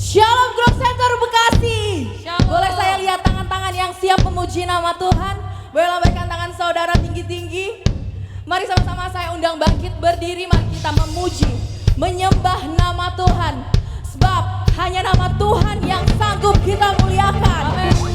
Shalom Growth Center Bekasi. Shalom. Boleh saya lihat tangan-tangan yang siap memuji nama Tuhan? Boleh lambaikan tangan saudara tinggi-tinggi. Mari sama-sama saya undang bangkit berdiri. Mari kita memuji, menyembah nama Tuhan. Sebab hanya nama Tuhan yang sanggup kita muliakan. Amin.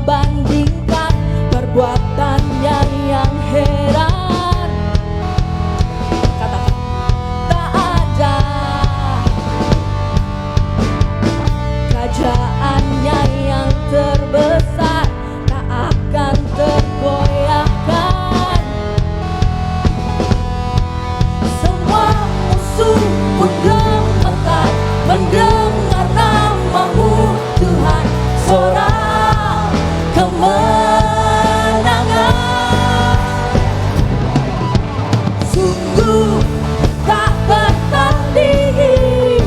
bandingkan perbuatannya yang heran. Katakan, tak ada kerajaannya yang terbesar, tak akan tergoyahkan. Semua musuh pun gemetar mendengar namamu Tuhan, sorak kemenangan. Sungguh tak tertandingi,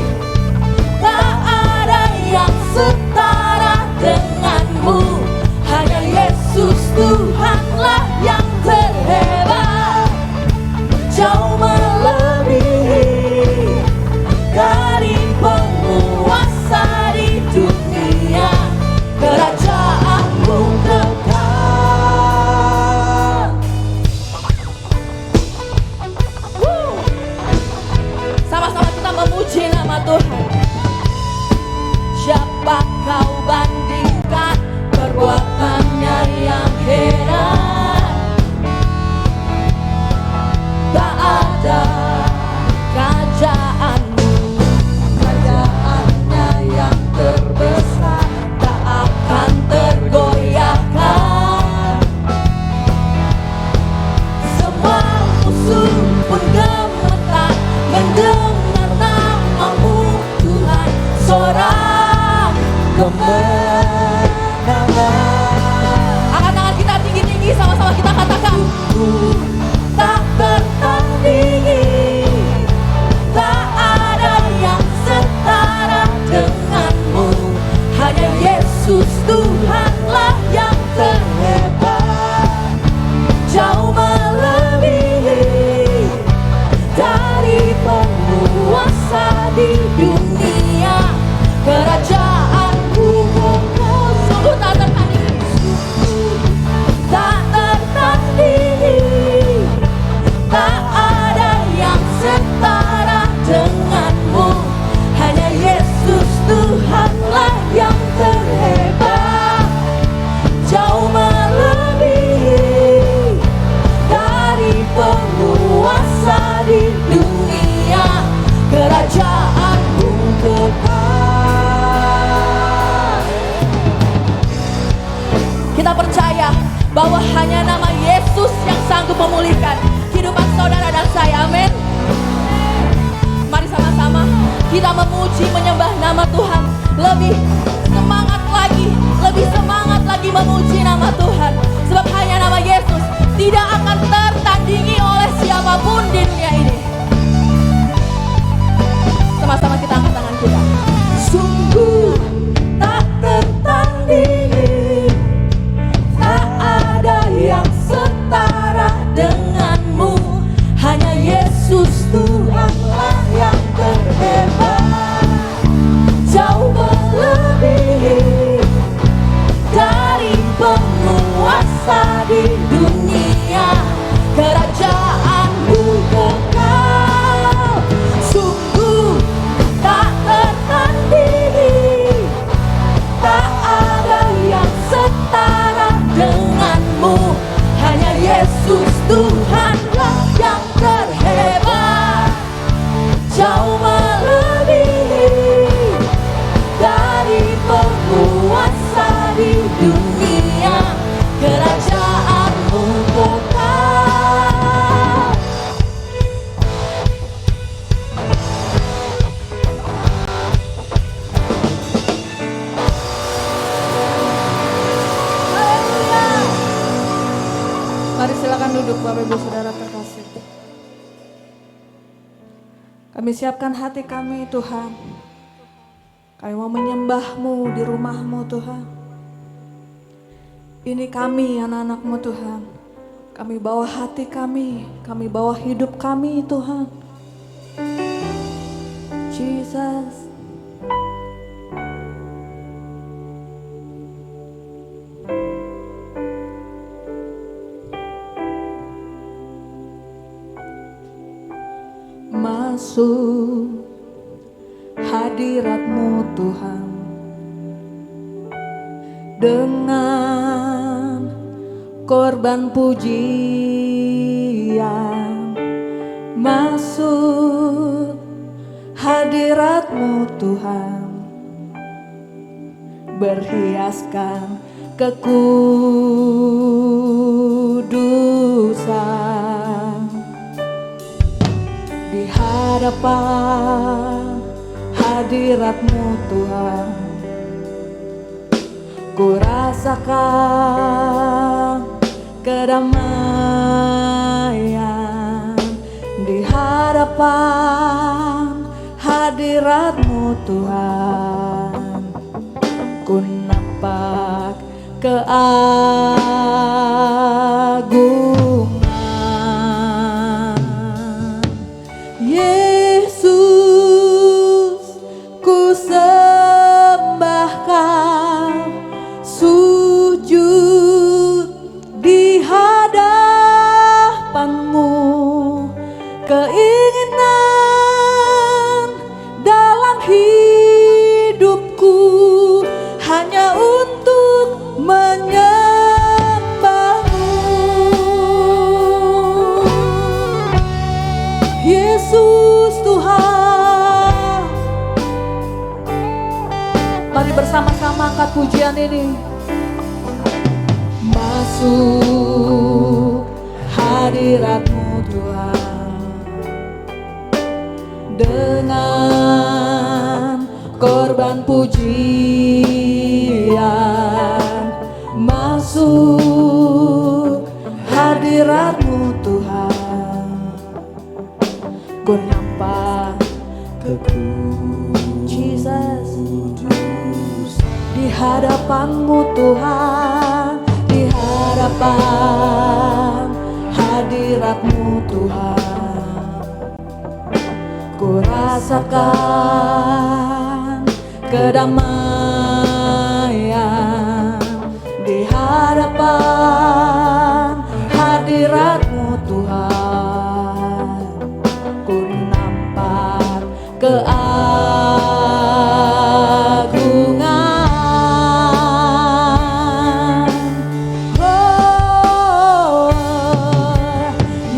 tak ada yang setara denganmu. Hanya Yesus Tuhanlah yang terhebat, jauh melebihi dari penguasa di dunia. Kerajaanmu kekal. Sama-sama kita memuji nama Tuhan. Siapa kau bandingkan perbuatannya yang heran? Tak ada kerajaanmu, kerajaannya yang terbesar, tak akan tergoyahkan. Semua musuh pun gemetar mendengar namamu Tuhan, sorak kemenangan. Angkat tangan kita tinggi-tinggi, sama-sama kita katakan, tak tertandingi, tak ada yang setara denganmu. Hanya Yesus Tuhanlah yang terhebat, jauh melebihi dari penguasa di dunia. Kerajaanmu kekal. Sungguh tak tertandingi, tak tertandingi, tak ada yang setara denganmu. Hanya Yesus Tuhanlah yang terhebat, jauh melebihi dari penguasa di dunia. Kerajaanmu kekal. Kita percaya bahwa hanya nama Yesus yang sanggup memulihkan kehidupan saudara dan saya. Amin. Mari sama-sama kita memuji, menyembah nama Tuhan. Lebih semangat lagi memuji nama Tuhan. Sebab hanya nama Yesus tidak akan tertandingi oleh siapapun di dunia ini. Sama-sama kita angkat tangan kita. Sungguh tak tertandingi, tak ada yang setara denganmu. Hanya Yesus Tuhanlah yang terhebat, jauh melebihi dari penguasa di dunia. Kerajaanmu kekal. Sungguh tak tertandingi, tak ada yang setara denganmu. Hanya Yesus Tuhanlah yang terhebat, jauh melebihi dari penguasa di dunia. Kerajaanmu kekal. Haleluya. Mari silakan duduk Bapak Ibu Saudara terkasih. Kami siapkan hati kami Tuhan. Kami mau menyembah-Mu di rumah-Mu Tuhan. Ini kami anak-anak-Mu Tuhan. Kami bawa hati kami bawa hidup kami Tuhan. Jesus. Masuk hadirat-Mu Tuhan dengan korban pujian masuk hadirat-Mu Tuhan, berhiaskan kekudusan di hadapan hadirat-Mu Tuhan. Ku rasakan kedamaian di hadapan hadirat-Mu Tuhan. Ku nampak keagungan Yesus, ku sembahkan, sujud di hadapan-Mu. Keinginan dalam hidupku hanya untuk menyembah-Mu. Yesus Tuhan, mari bersama-sama angkat pujian ini. Masuk hadirat-Mu Tuhan dengan korban pujian. Masuk hadirat-Mu Tuhan, ku nampak Jesus di hadapan-Mu Tuhan, di hadapan hadirat-Mu Tuhan. Ku rasakan kedamaian di hadapan hadirat-Mu Tuhan. Ku nampak keagungan. Oh,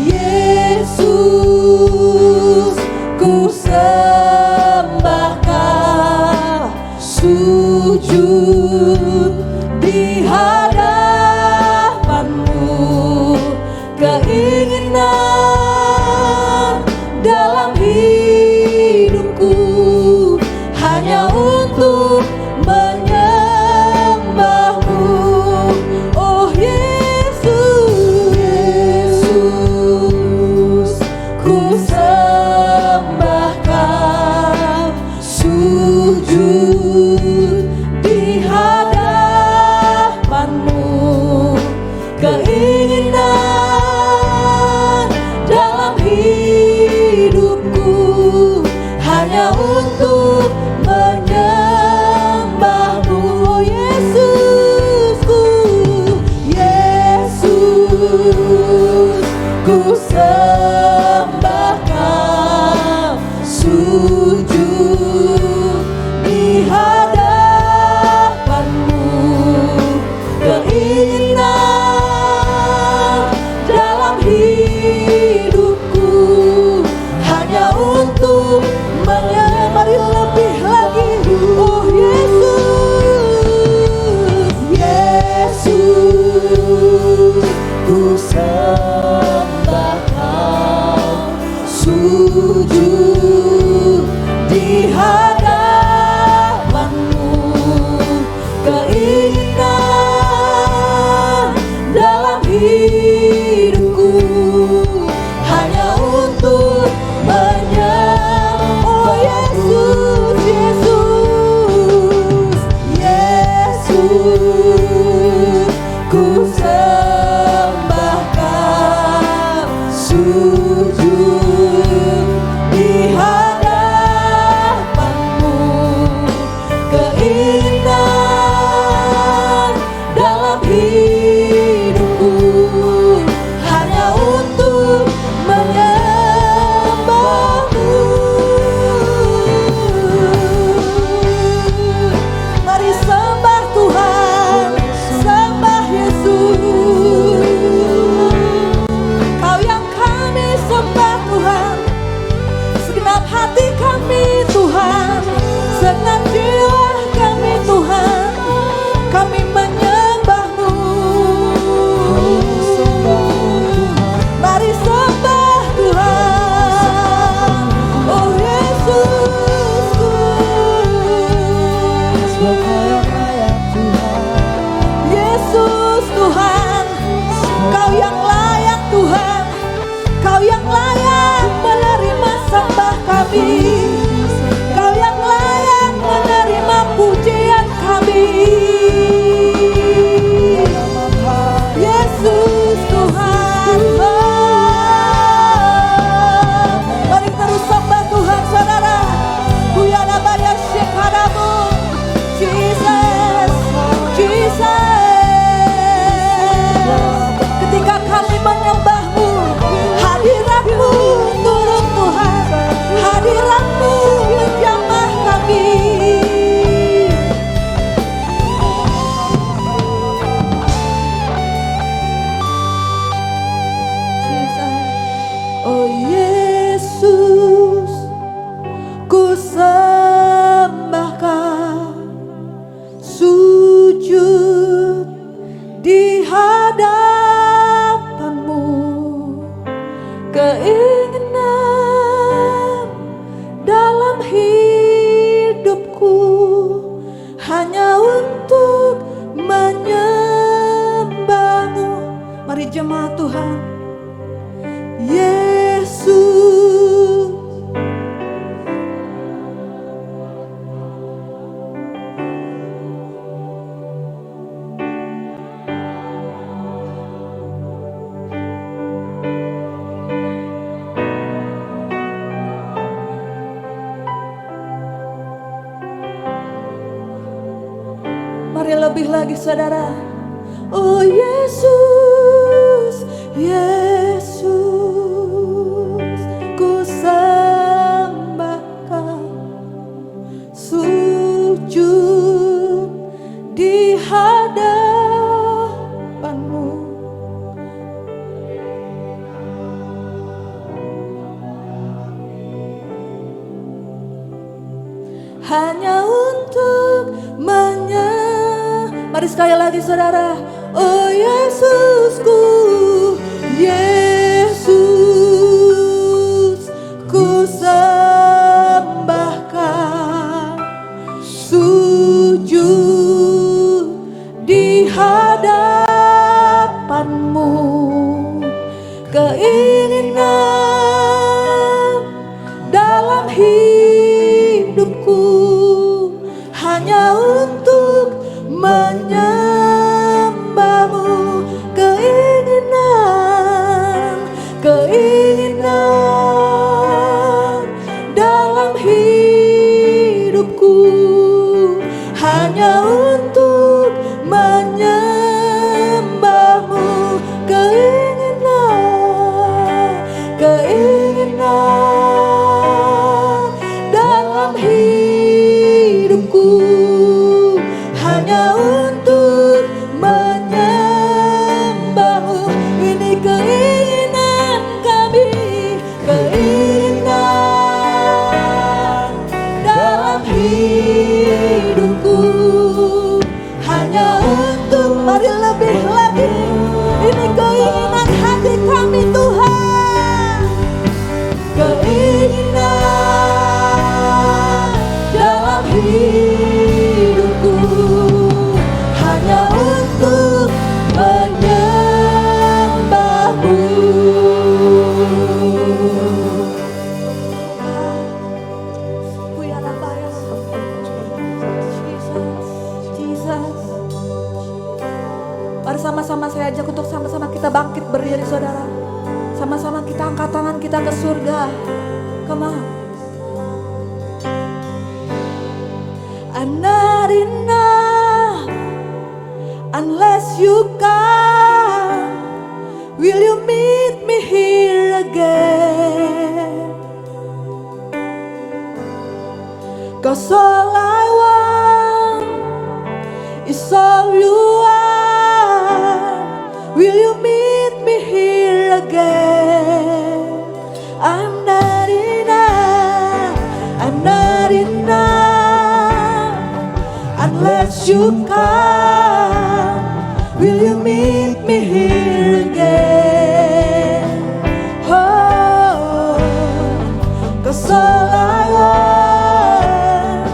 Yesus, ku sembahkan, sujud di hadapan-Mu. Keinginan dalam hidupku hanya untuk menyembah-Mu. Oh Yesus, Yesus, ku sembahkan, sujud di hadapan-Mu. Keinginan dalam hidupku hanya untuk menyembah-Mu. Oh Yesusku, Yesus, ku sembahkan, sujud di hadapan-Mu. Keinginan dalam hidupku hanya untuk mari lebih lagi. Oh Yesus, Yesus, ku sembahkan, sujud di hadapan-Mu. Keinginan dalam hidupku hanya untuk menyembah. Oh Yesus, Yesus, Yesus, ku sembahkan, sujud di segenap hati kami Tuhan, segenap jiwa kami Tuhan, kami menyembah-Mu. Mari sembah Tuhan, oh Yesusku. Yesus Tuhan, Kau yang layak Tuhan, Kau yang layak menerima sembah kami, Kau yang layak menerima pujian kami. Yesus Tuhan, mari terus sembah Tuhan saudara. Kuyana baya shekaramu, Jesus, Jesus. Ketika kami menyembah-Mu, hadirat-Mu turun Tuhan, hadirat-Mu menjamah kami. Oh Yesus, ku sembah Kau, sujud di hadapan-Mu, keinginan dalam hidupku hanya untuk menyembah-Mu. Mari jemaat Tuhan, Yesus, mari lebih lagi saudara. Oh Yesus, Yesus, ku sembah Kau, sujud di hadapan-Mu, hanya untuk mari sekali lagi saudara. Oh Yesusku, Yesus, ku sembah Kau, sujud di hadapan-Mu, keinginan dalam hidupku hanya untuk menyembah-Mu, keinginan dalam hidupku hanya untuk menyembah-Mu, keinginan dalam hidupku hanya untuk menyembah-Mu. Ini keinginan kami, keinginan dalam hidupku hanya untuk, mari lebih lagi. Ini keinginan hati kami Tuhan, keinginan dalam hidupku hanya untuk menyembah-Mu. Mari sama-sama saya ajak untuk sama-sama kita bangkit berdiri saudara. Sama-sama kita angkat tangan kita ke surga. Come on. I'm not enough unless you come. Will you meet me here again? 'Cause all I want is all you are. Will you meet me here again? I'm not enough I'm not enough unless you come. Will you meet me here again? Oh, 'cause all I want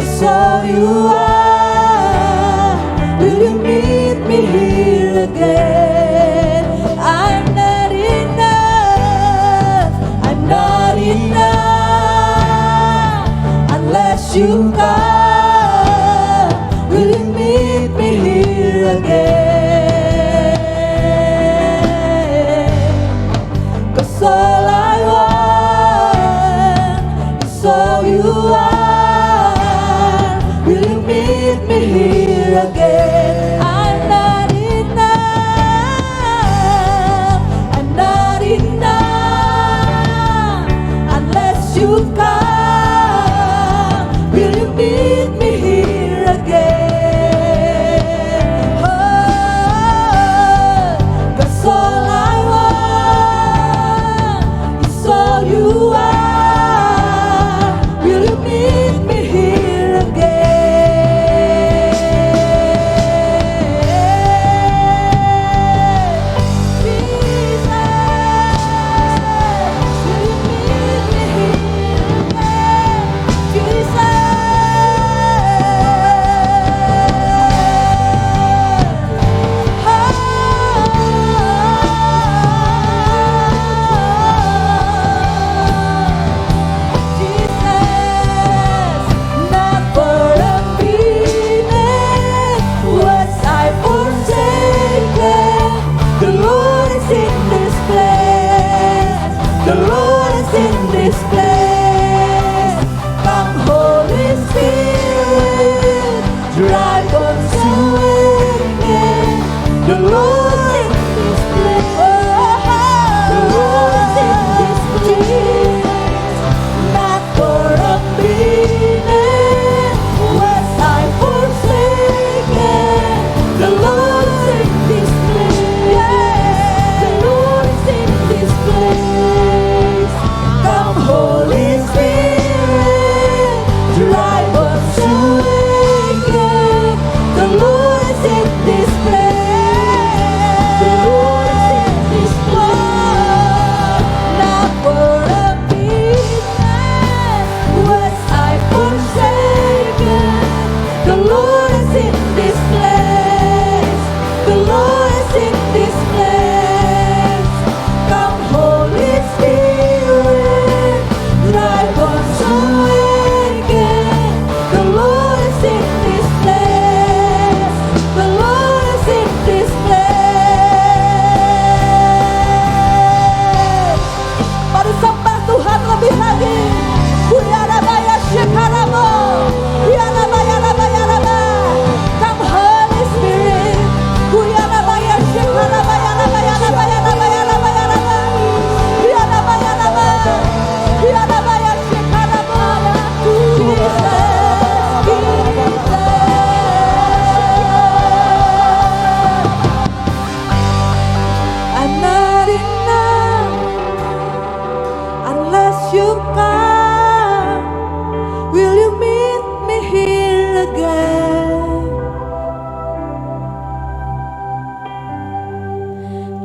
is all you are. Will you meet me here again? I'm not enough. I'm not enough unless you come. Will you meet me here again? 'Cause all I want is all you are. Will you meet me here again? I'm not enough. I'm not enough unless you come. Will you meet me here again? Oh, 'cause all I want is all you are. Will you meet me here again? Jesus, will you meet me here again? Jesus. Not for a minute was I forsaken. The Lord is in this place. The Lord is in this place. Come, Holy Spirit, drive us away. The Lord is in this place. The Lord is in this place. Not for a minute was I forsaken. The Lord is in this place. The Lord is in this place. Come, Holy Spirit, drive us away. The Lord is in this place. The Lord is in this place. Not for a minute was I forsaken. The Lord is in this place. The Lord is in this place. Come, Holy Spirit, drive us away. The Lord is in this place. The Lord is in this place. Mari sembah Tuhan lebih lagi. Kuyarabaya shekarabo. Kuyarabayarabayaraba. Come, Holy Spirit. Kuyarabaya shekarabaya-rabayarabayarabayarabayaraba. Kuyarabayaraba. Kuyarabaya shekarabo. Jesus, Jesus. I'm not enough unless you come. Will you meet me here again?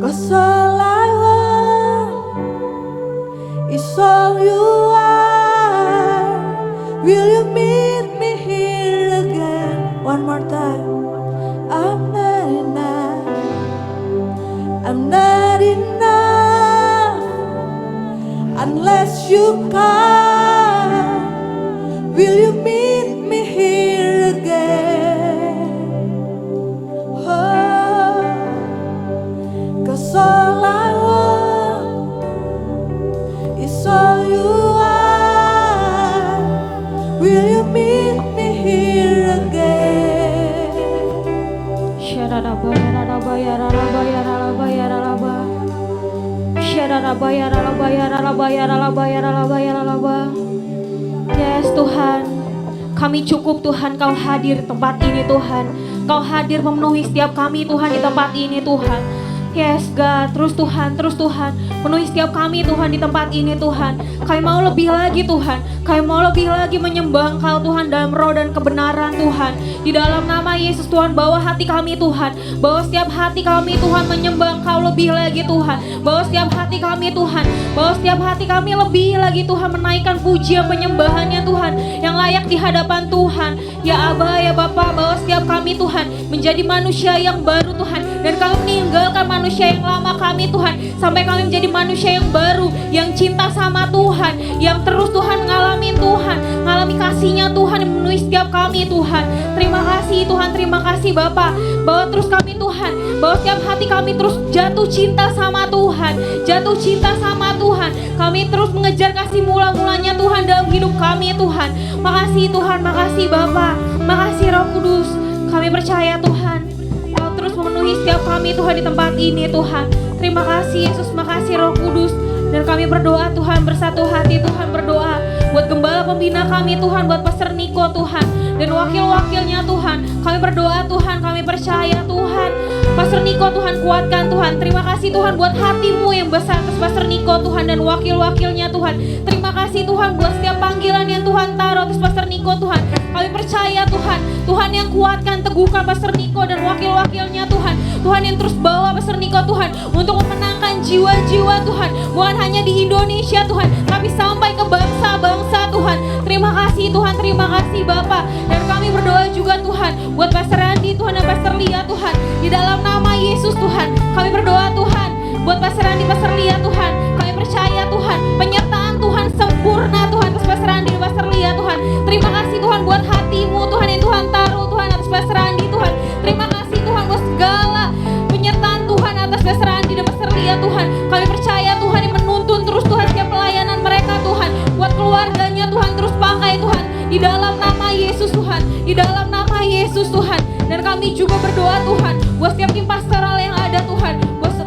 'Cause all I want is all you are. Will you meet me here again? One more time. I'm not enough. I'm not enough unless you come. Will you meet me here again? Oh, 'cause all I want is all you are. Will you meet me here again? Yes Tuhan, kami cukup Tuhan, Kau hadir di tempat ini Tuhan. Kau hadir memenuhi setiap kami Tuhan di tempat ini Tuhan. Yes God, terus Tuhan, penuhi setiap kami Tuhan di tempat ini Tuhan. Kami mau lebih lagi Tuhan, kami mau lebih lagi menyembah Engkau Tuhan dalam roh dan kebenaran Tuhan. Di dalam nama Yesus Tuhan, bawa hati kami Tuhan, bawa setiap hati kami Tuhan menyembah Engkau lebih lagi Tuhan. Bawa setiap hati kami Tuhan, bawa setiap hati kami lebih lagi Tuhan, menaikkan pujian penyembahannya Tuhan yang layak di hadapan Tuhan. Ya Aba, ya Bapa, bawa setiap kami Tuhan menjadi manusia yang baru Tuhan, dan kami meninggalkan manusia yang lama kami Tuhan, sampai kami menjadi manusia yang baru, yang cinta sama Tuhan, yang terus Tuhan ngalamin Tuhan, ngalami kasih-Nya Tuhan yang memenuhi setiap kami Tuhan. Terima kasih Tuhan, terima kasih Bapa. Bawa terus kami Tuhan, bawa setiap hati kami terus jatuh cinta sama Tuhan, jatuh cinta sama Tuhan. Kami terus mengejar kasih mula-mulanya Tuhan dalam hidup kami Tuhan. Makasih Tuhan, makasih Bapa, makasih Roh Kudus. Kami percaya Tuhan, Kau terus memenuhi setiap kami Tuhan di tempat ini Tuhan. Terima kasih Yesus, makasih Roh Kudus. Dan kami berdoa Tuhan, bersatu hati Tuhan berdoa buat gembala pembina kami Tuhan, buat Pastor Niko Tuhan, dan wakil-wakilnya Tuhan. Kami berdoa Tuhan, kami percaya Tuhan, Pastor Niko Tuhan kuatkan Tuhan. Terima kasih Tuhan buat hati-Mu yang besar atas Pastor Niko Tuhan dan wakil-wakilnya Tuhan. Terima kasih Tuhan buat setiap panggilan yang Tuhan taruh atas Pastor Niko Tuhan. Kami percaya Tuhan, Tuhan yang kuatkan, teguhkan Pastor Niko dan wakil-wakilnya Tuhan. Tuhan yang terus bawa Pastor Niko Tuhan untuk memenangkan jiwa-jiwa Tuhan, bukan hanya di Indonesia Tuhan, tapi sampai ke bangsa-bangsa Tuhan. Terima kasih Tuhan, terima kasih Bapa. Dan kami berdoa juga Tuhan buat Pastor Andi Tuhan dan Pastor Lia Tuhan. Di dalam nama Yesus Tuhan, kami berdoa Tuhan buat Pastor Andi, Pastor Lia Tuhan. Kami percaya Tuhan, penyertaan Tuhan sempurna Tuhan atas Pastor Andi dan Pastor Lia Tuhan. Terima kasih Tuhan buat hati-Mu Tuhan yang Tuhan taruh Tuhan atas Pastor Andi Tuhan. Terima kasih Tuhan buat segala penyertaan Tuhan atas Pastor Andi dan Pastor Lia Tuhan. Kami percaya Tuhan yang menuntun terus Tuhan setiap pelayanan mereka Tuhan, buat keluarganya Tuhan terus pakai Tuhan. Di dalam nama Yesus Tuhan, di dalam nama Yesus Tuhan. Dan kami juga berdoa Tuhan buat setiap tim pastoral yang ada Tuhan,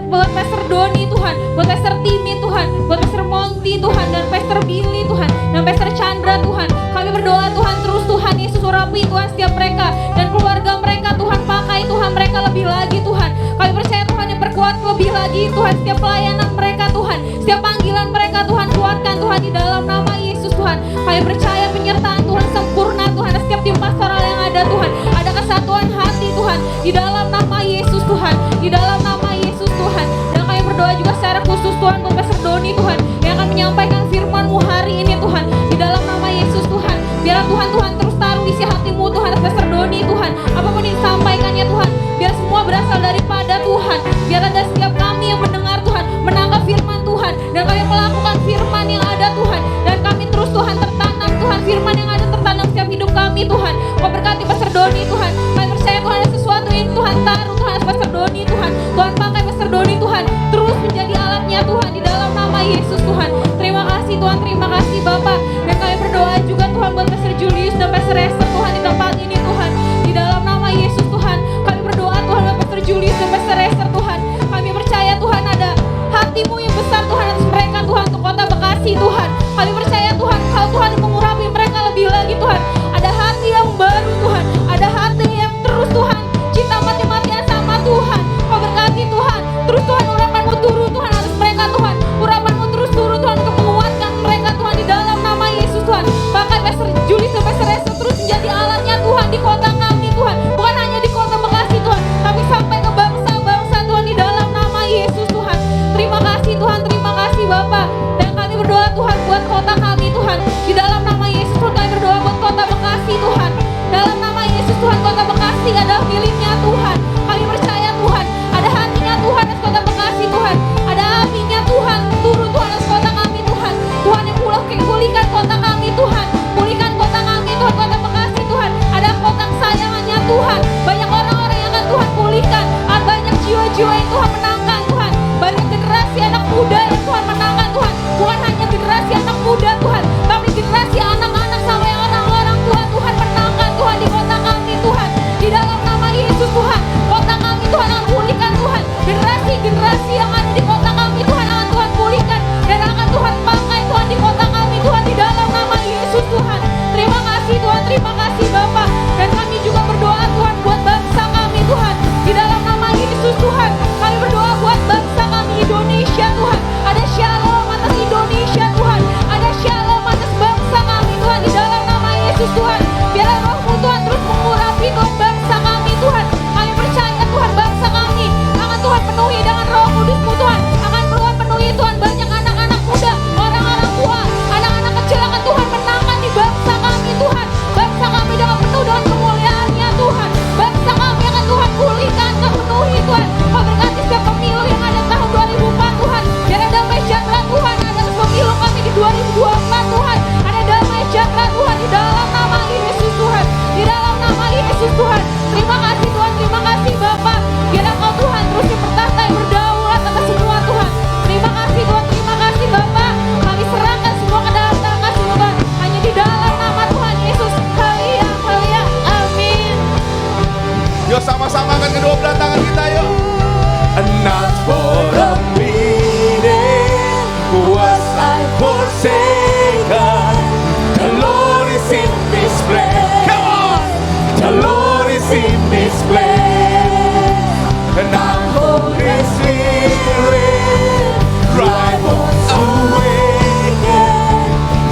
buat Pastor Doni Tuhan, buat Pastor Timi Tuhan, buat Pastor Monty Tuhan, dan Pastor Billy Tuhan, dan Pastor Chandra Tuhan. Kami berdoa Tuhan terus Tuhan Yesus urapi Tuhan setiap mereka dan keluarga mereka Tuhan, pakai Tuhan mereka lebih lagi Tuhan. Kami percaya Tuhan yang berkuat lebih lagi Tuhan setiap pelayanan mereka Tuhan, setiap panggilan mereka Tuhan, kuatkan Tuhan di dalam nama Yesus Tuhan. Kami percaya penyertaan Tuhan sempurna Tuhan setiap tim pastoral yang ada Tuhan. Ada kesatuan hati Tuhan di dalam nama Yesus Tuhan, di dalam nama Yesus Tuhan. Dan kami berdoa juga secara khusus Tuhan buat Pastor Doni Tuhan yang akan menyampaikan firman-Mu hari ini Tuhan. Di dalam nama Yesus Tuhan, biar Tuhan terus taruh isi hati-Mu Tuhan atas Pastor Doni Tuhan. Apapun yang disampaikannya Tuhan, biar semua berasal daripada Tuhan. Biar ada setiap kami yang mendengar Tuhan, menangkap firman Tuhan, dan kami melakukan firman yang ada Tuhan. Dan kami terus Tuhan tertanam Tuhan, firman yang ada tertanam setiap hidup kami Tuhan. Kau berkati Pastor Doni Tuhan. Kami percaya Tuhan ada sesuatu yang Tuhan taruh Tuhan atas Pastor Doni Tuhan. Tuhan pakai Pastor Doni Tuhan terus menjadi alatnya Tuhan di dalam nama Yesus Tuhan. Terima kasih Tuhan, terima kasih Bapa. Dan kami berdoa juga Tuhan buat Pastor Julius dan Pastor Esther Tuhan di tempat ini Tuhan. Di dalam nama Yesus Tuhan, kami berdoa Tuhan buat Pastor Julius dan Pastor Esther Tuhan. Kami percaya Tuhan ada hati-Mu yang besar Tuhan atas mereka Tuhan, untuk kota Bekasi Tuhan. Kami percaya Tuhan, Kau Tuhan yang mengurapi mereka lebih lagi Tuhan. Ada hati yang baru Tuhan, ada hati yang terus Tuhan cinta mati-matian sama Tuhan. Kau berkati Tuhan, terus Tuhan urapan-Mu turun Tuhan atas mereka Tuhan. Urapan-Mu terus turun Tuhan untuk menguatkan mereka Tuhan di dalam nama Yesus Tuhan. Pakai Pastor Julius dan Pastor Esther terus menjadi alatnya Tuhan di kota kami Tuhan. Bukan hanya di kota Bekasi Tuhan, tapi sampai ke bangsa-bangsa Tuhan di dalam nama Yesus Tuhan. Terima kasih Tuhan, terima kasih Bapa. Dan kami berdoa Tuhan buat kota kami Tuhan. Di dalam nama Yesus Tuhan kami berdoa buat kota Bekasi Tuhan. Dalam nama Yesus Tuhan, kota Bekasi adalah miliknya Tuhan. Kami percaya Tuhan, ada hatinya Tuhan atas kota Bekasi Tuhan. Ada apinya Tuhan, turun Tuhan atas kota kami Tuhan. Tuhan yang pulihkan kota kami Tuhan. Pulihkan kota kami Tuhan, kota Bekasi Tuhan. Ada kota kesayangannya Tuhan. Banyak orang-orang yang akan Tuhan pulihkan. Ada banyak jiwa-jiwa yang Tuhan menangkan Tuhan. Banyak generasi anak muda yang Tuhan menangkan Tuhan. Bukan hanya generasi anak muda Tuhan, tapi generasi anak-anak sampai orang-orang tua Tuhan menangkan Tuhan di kota kami Tuhan. Di dalam nama Yesus Tuhan, kota kami Tuhan akan pulihkan Tuhan. Generasi-generasi yang ada di kota kami Tuhan akan Tuhan pulihkan. Dan akan Tuhan pakai Tuhan di kota kami Tuhan. Di dalam nama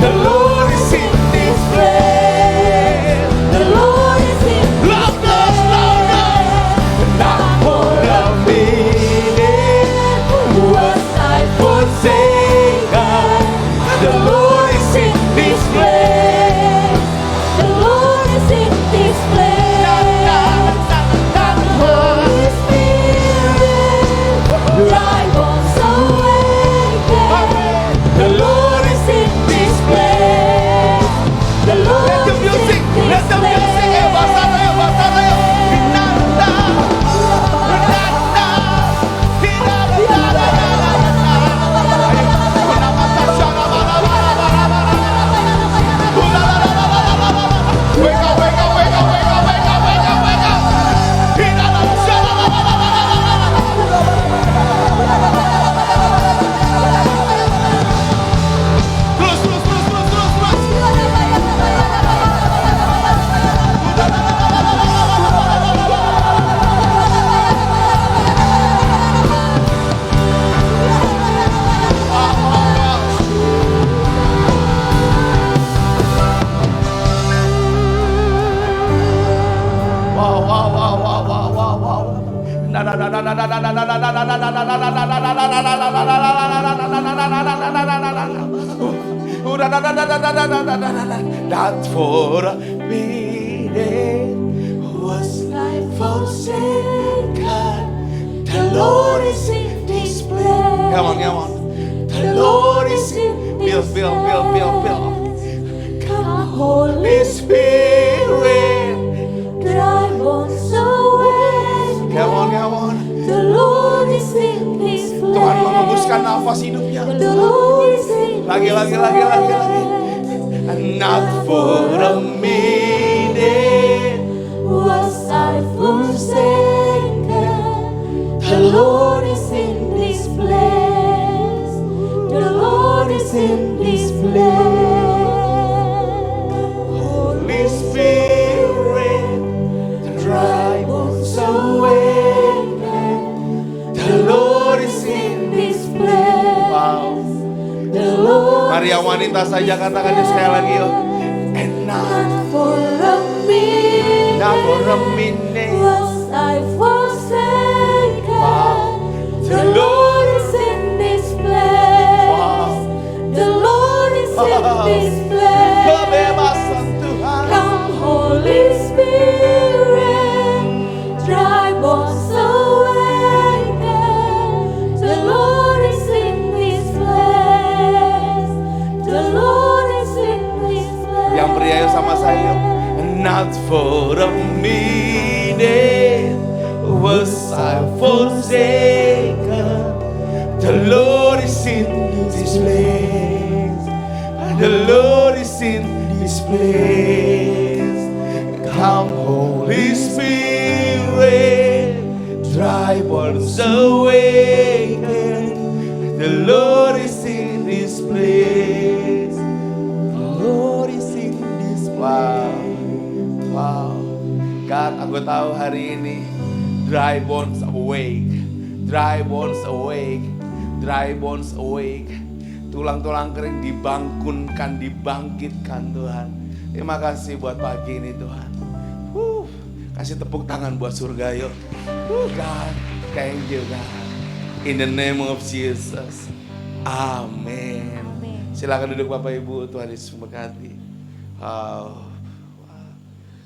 The Lord is in this place. The Lord is in Louder, louder. Not for a minute was I forsaken. The Lord is in this place. The Lord is in this place. Come Holy Spirit, dry bones awaken. The Lord is in this place. The Lord Let the is music, in let this the music. Basarayo, basarayo. Hinanda, hinanda, hinanda. Wake up, wake up, wake up, wake up, wake up, wake up, wake up. Terus, terus, terus, terus, terus, terus. Wow, wow, wow, wow, wow, wow, wow. Not for a minute was I forsaken. The Lord is in this place. Come on, come on. The Lord is in this place. Come Holy Holy Spirit. dry bones awaken. Come on, come on. The Lord is in this place. Tuhan mengembuskan nafas hidupnya. The Lord is in Lagi. And not for a minute was I forsaken. The Lord is in this place. The Lord is in this place. Holy Spirit, the dry bones awaken. The Lord is in This place. Wow. The Lord Mari yang wanita saja katakannya sekali lagi yuk. And not for a minute. not for a minute. Was I forsaken? Wow. The Lord is in this place. Wow. The Lord is in Wow. this place. Kebebasan Tuhan. Come Holy Spirit, dry bones awaken. The Lord is in this place. The Lord is in this place. Yang pria yuk sama saya yuk. Not for a minute was I forsaken. The Lord is in this place. The Lord is in this place. Come Holy Spirit, dry bones awaken. The Lord is in this place. The Lord is in this place. Wow. God, aku tahu hari ini dry bones awake. Dry bones awake. Dry bones awake. Tulang-tulang kering dibangkitkan Tuhan. Terima kasih buat pagi ini Tuhan. Kasih tepuk tangan buat surga yuk. God, thank you God. In the name of Jesus. Amin. Silakan duduk Bapak Ibu, Tuhan Yesus memberkati.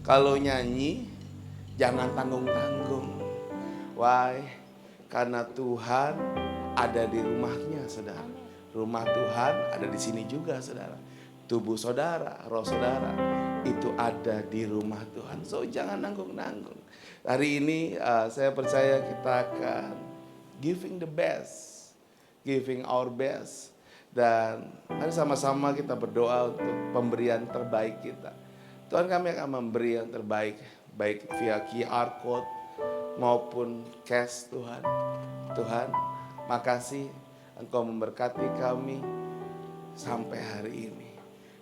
Kalau nyanyi jangan tanggung-tanggung. Why? Karena Tuhan ada di rumahnya, saudara. Rumah Tuhan ada di sini juga, saudara. Tubuh saudara, roh saudara itu ada di rumah Tuhan. So jangan nanggung-nanggung. Hari ini saya percaya kita akan giving the best, giving our best. Dan mari sama-sama kita berdoa untuk pemberian terbaik kita. Tuhan, kami akan memberi yang terbaik, baik via QR code maupun cash Tuhan. Tuhan, makasih Engkau memberkati kami sampai hari ini.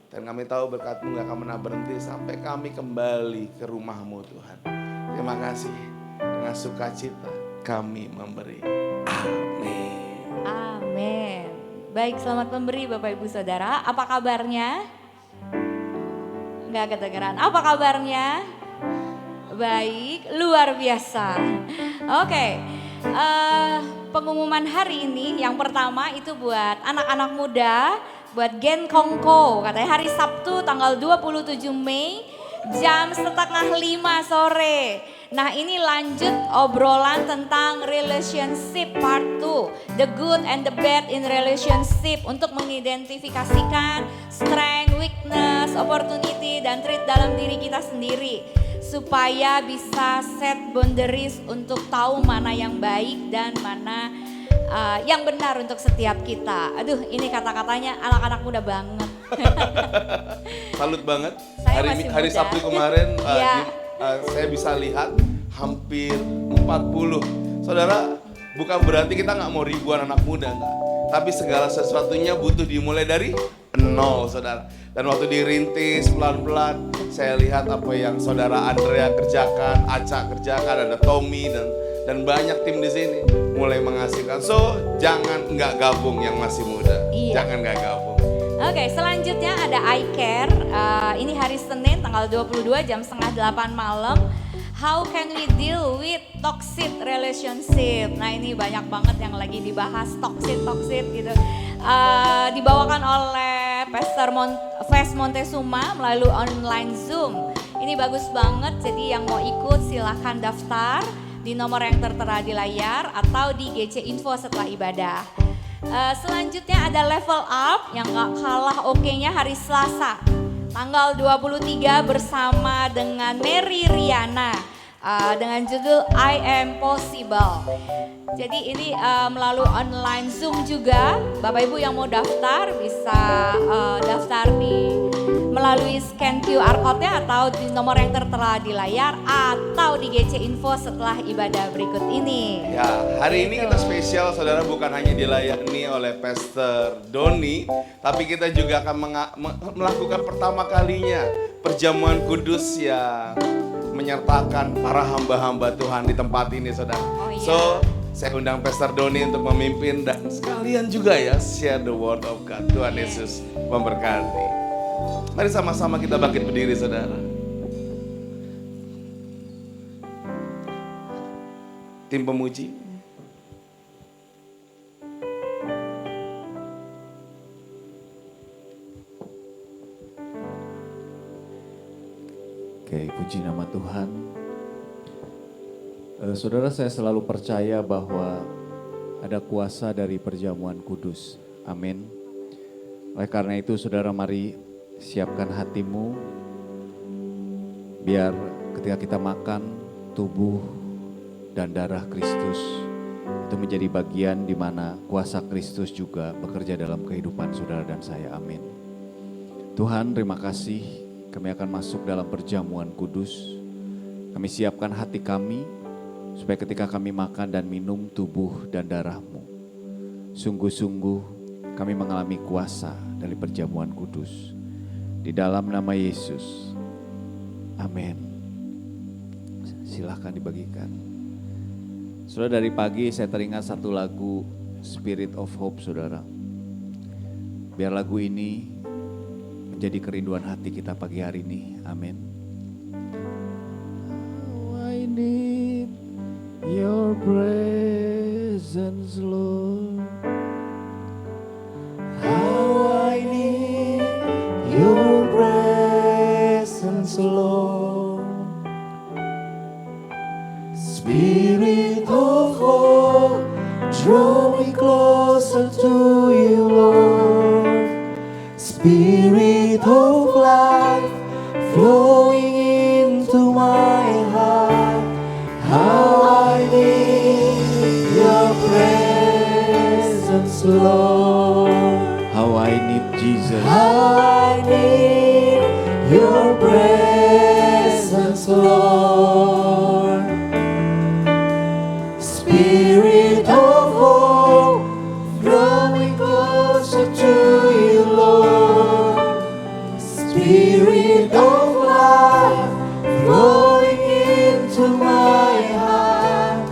Dan kami tahu berkat-Mu gak akan pernah berhenti sampai kami kembali ke rumah-Mu Tuhan. Terima kasih, dengan sukacita kami memberi. Amin. Amin. Baik, selamat memberi Bapak Ibu Saudara. Apa kabarnya? Enggak kedengeran. Apa kabarnya? Baik, luar biasa. Oke, pengumuman hari ini yang pertama itu buat anak-anak muda, buat Gen Kongko. Katanya hari Sabtu tanggal 27 Mei jam 4:30 sore. Nah ini lanjut obrolan tentang relationship part 2. The good and the bad in relationship. Untuk mengidentifikasikan strength, weakness, opportunity dan trait dalam diri kita sendiri. Supaya bisa set boundaries untuk tahu mana yang baik dan mana yang benar untuk setiap kita. Aduh ini kata-katanya anak-anak muda banget. Salut banget. Saya masih Hari muda. Sabtu kemarin Iya. saya bisa lihat hampir 40. Saudara, bukan berarti kita nggak mau ribuan anak muda, enggak. Tapi segala sesuatunya butuh dimulai dari nol, saudara. Dan waktu dirintis pelan-pelan, saya lihat apa yang saudara Andrea kerjakan, Aca kerjakan, ada Tommy dan banyak tim di sini mulai menghasilkan. So, jangan nggak gabung yang masih muda. Iya. Jangan nggak gabung. Oke, selanjutnya ada I Care. Ini hari Senin tanggal 22 jam 7:30 malam. How can we deal with toxic relationship? Nah ini banyak banget yang lagi dibahas toxic gitu. Dibawakan oleh Pastor Ves Montezuma melalui online Zoom. Ini bagus banget, jadi yang mau ikut silahkan daftar di nomor yang tertera di layar atau di GC Info setelah ibadah. Selanjutnya ada level up yang gak kalah oke-nya hari Selasa tanggal 23 bersama dengan Mary Riana dengan judul I Am Possible. Jadi ini melalui online Zoom juga. Bapak Ibu yang mau daftar bisa daftar melalui scan QR code-nya atau di nomor yang tertera di layar atau di GC Info setelah ibadah berikut ini. Ya, hari ini kita spesial, saudara, bukan hanya dilayani oleh Pastor Doni, tapi kita juga akan melakukan pertama kalinya perjamuan kudus yang menyertakan para hamba-hamba Tuhan di tempat ini, saudara. Oh, iya. So, saya undang Pastor Doni untuk memimpin dan sekalian juga ya share the word of God. Tuhan Yesus memberkati. Mari sama-sama kita bangkit berdiri, saudara. Tim pemuji. Oke, puji nama Tuhan. Saudara, saya selalu percaya bahwa ada kuasa dari perjamuan kudus. Amin. Oleh karena itu, saudara, mari siapkan hatimu biar ketika kita makan tubuh dan darah Kristus itu menjadi bagian di mana kuasa Kristus juga bekerja dalam kehidupan saudara dan saya. Amin. Tuhan, terima kasih kami akan masuk dalam perjamuan kudus. Kami siapkan hati kami supaya ketika kami makan dan minum tubuh dan darah-Mu, sungguh-sungguh kami mengalami kuasa dari perjamuan kudus. Di dalam nama Yesus. Amin. Silahkan dibagikan. Saudara, dari pagi saya teringat satu lagu Spirit of Hope, saudara. Biar lagu ini menjadi kerinduan hati kita pagi hari ini. Amin. I need your presence, Lord. How I need your presence, Lord. Spirit of hope, draw me closer to you, Lord. Spirit of life, flowing into my heart. How I need your presence, Lord. How I need Jesus. I need your presence, Lord. Spirit of hope, drawing closer to you, Lord. Spirit of life, flowing into my heart.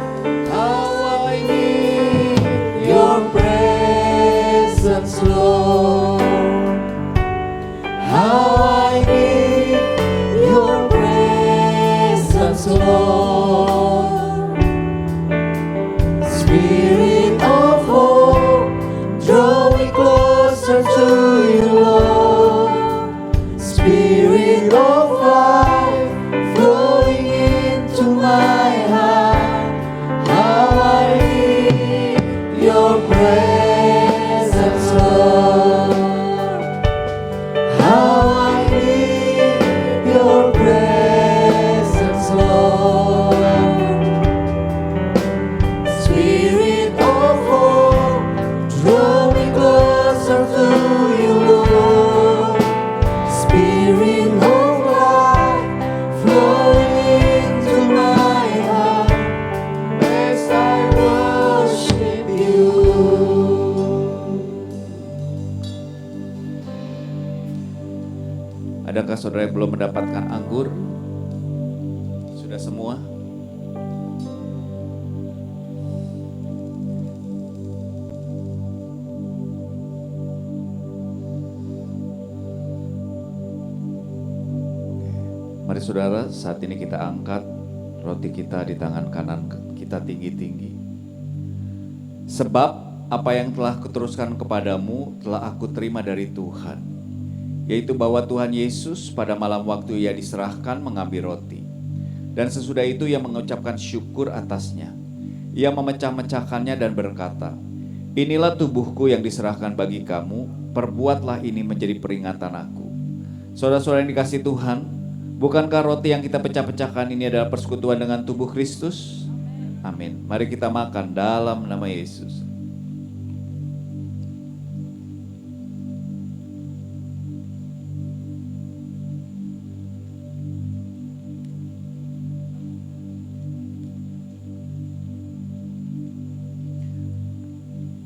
How I need your presence, How I need your presence, Lord. Spirit of hope, draw me closer to you, Lord. Spirit of life, flowing into my heart. How I need your presence, Lord. How I need your presence, Lord. Spirit of hope, draw me closer to you, Lord. Spirit of life, flowing into my heart as I worship you. Adakah saudara yang belum mendapatkan anggur? Sudah semua? Mari saudara, saat ini kita angkat roti kita di tangan kanan kita tinggi-tinggi. Sebab apa yang telah kuteruskan kepadamu telah aku terima dari Tuhan, yaitu bahwa Tuhan Yesus pada malam waktu ia diserahkan mengambil roti. Dan sesudah itu ia mengucapkan syukur atasnya. Ia memecah-mecahkannya dan berkata, inilah tubuhku yang diserahkan bagi kamu, perbuatlah ini menjadi peringatan aku. Saudara-saudara yang dikasihi Tuhan, bukankah roti yang kita pecah-pecahkan ini adalah persekutuan dengan tubuh Kristus? Amin. Mari kita makan dalam nama Yesus.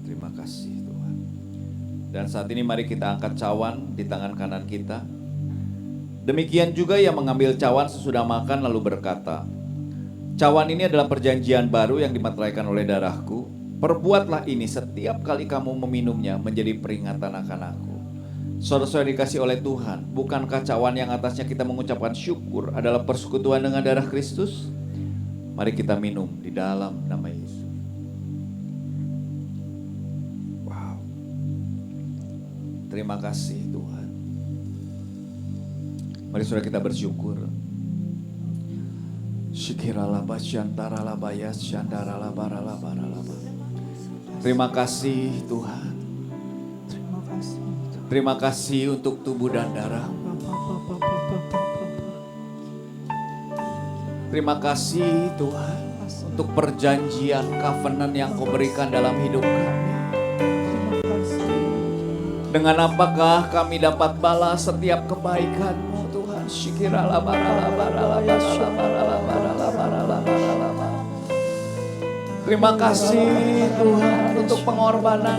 Terima kasih Tuhan. Dan saat ini mari kita angkat cawan di tangan kanan kita. Demikian juga ia mengambil cawan sesudah makan lalu berkata, cawan ini adalah perjanjian baru yang dimateraikan oleh darahku. Perbuatlah ini setiap kali kamu meminumnya menjadi peringatan akan aku. Saudara-saudara dikasih oleh Tuhan, bukankah cawan yang atasnya kita mengucapkan syukur adalah persekutuan dengan darah Kristus? Mari kita minum di dalam nama Yesus. Wow. Terima kasih Tuhan. Mari saudara kita bersyukur. Syikiralaba syantaralaba ya syandaralaba ralaba ralaba. Terima kasih Tuhan. Terima kasih untuk tubuh dan darah. Terima kasih Tuhan untuk perjanjian covenant yang Kau berikan dalam hidup kami. Dengan apakah kami dapat balas setiap kebaikan-Mu Tuhan? Syikiralaba ralaba ralaba ralaba ralaba ralaba ralaba ralaba. Terima kasih Tuhan untuk pengorbanan.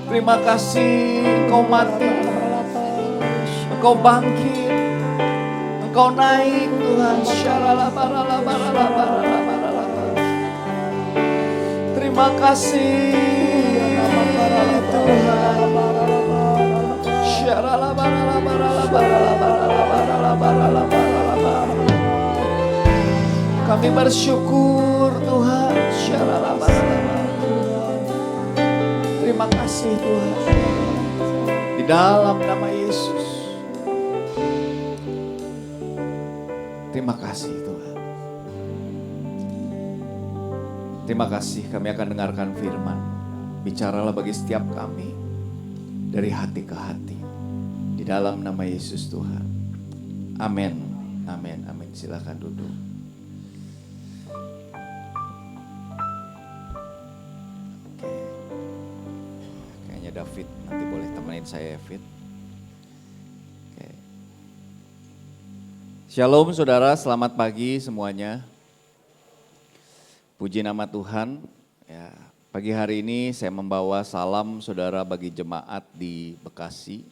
Terima kasih Engkau mati, Engkau bangkit, Engkau naik Tuhan. Terima kasih Tuhan. Kami bersyukur Tuhan. Terima kasih Tuhan. Di dalam nama Yesus. Terima kasih Tuhan. Terima kasih, kami akan dengarkan firman. Bicaralah bagi setiap kami dari hati ke hati. Di dalam nama Yesus Tuhan. Amin. Amin. Amin. Silakan duduk. Oke. Kayaknya David nanti boleh temenin saya, David. Oke. Shalom saudara, selamat pagi semuanya. Puji nama Tuhan. Ya, pagi hari ini saya membawa salam saudara bagi jemaat di Bekasi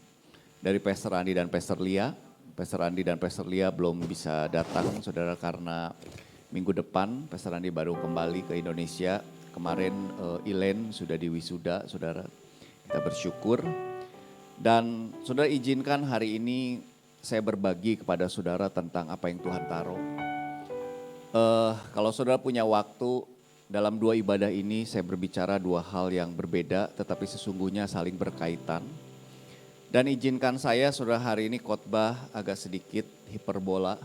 dari Pastor Andi dan Pastor Lia. Pastor Andi dan Pastor Lia belum bisa datang saudara karena minggu depan Pastor Andi baru kembali ke Indonesia. Kemarin Ilen sudah diwisuda saudara. Kita bersyukur. Dan saudara izinkan hari ini saya berbagi kepada saudara tentang apa yang Tuhan taruh. Kalau saudara punya waktu, dalam 2 ibadah ini saya berbicara 2 hal yang berbeda tetapi sesungguhnya saling berkaitan. Dan izinkan saya saudara hari ini khotbah agak sedikit hiperbola.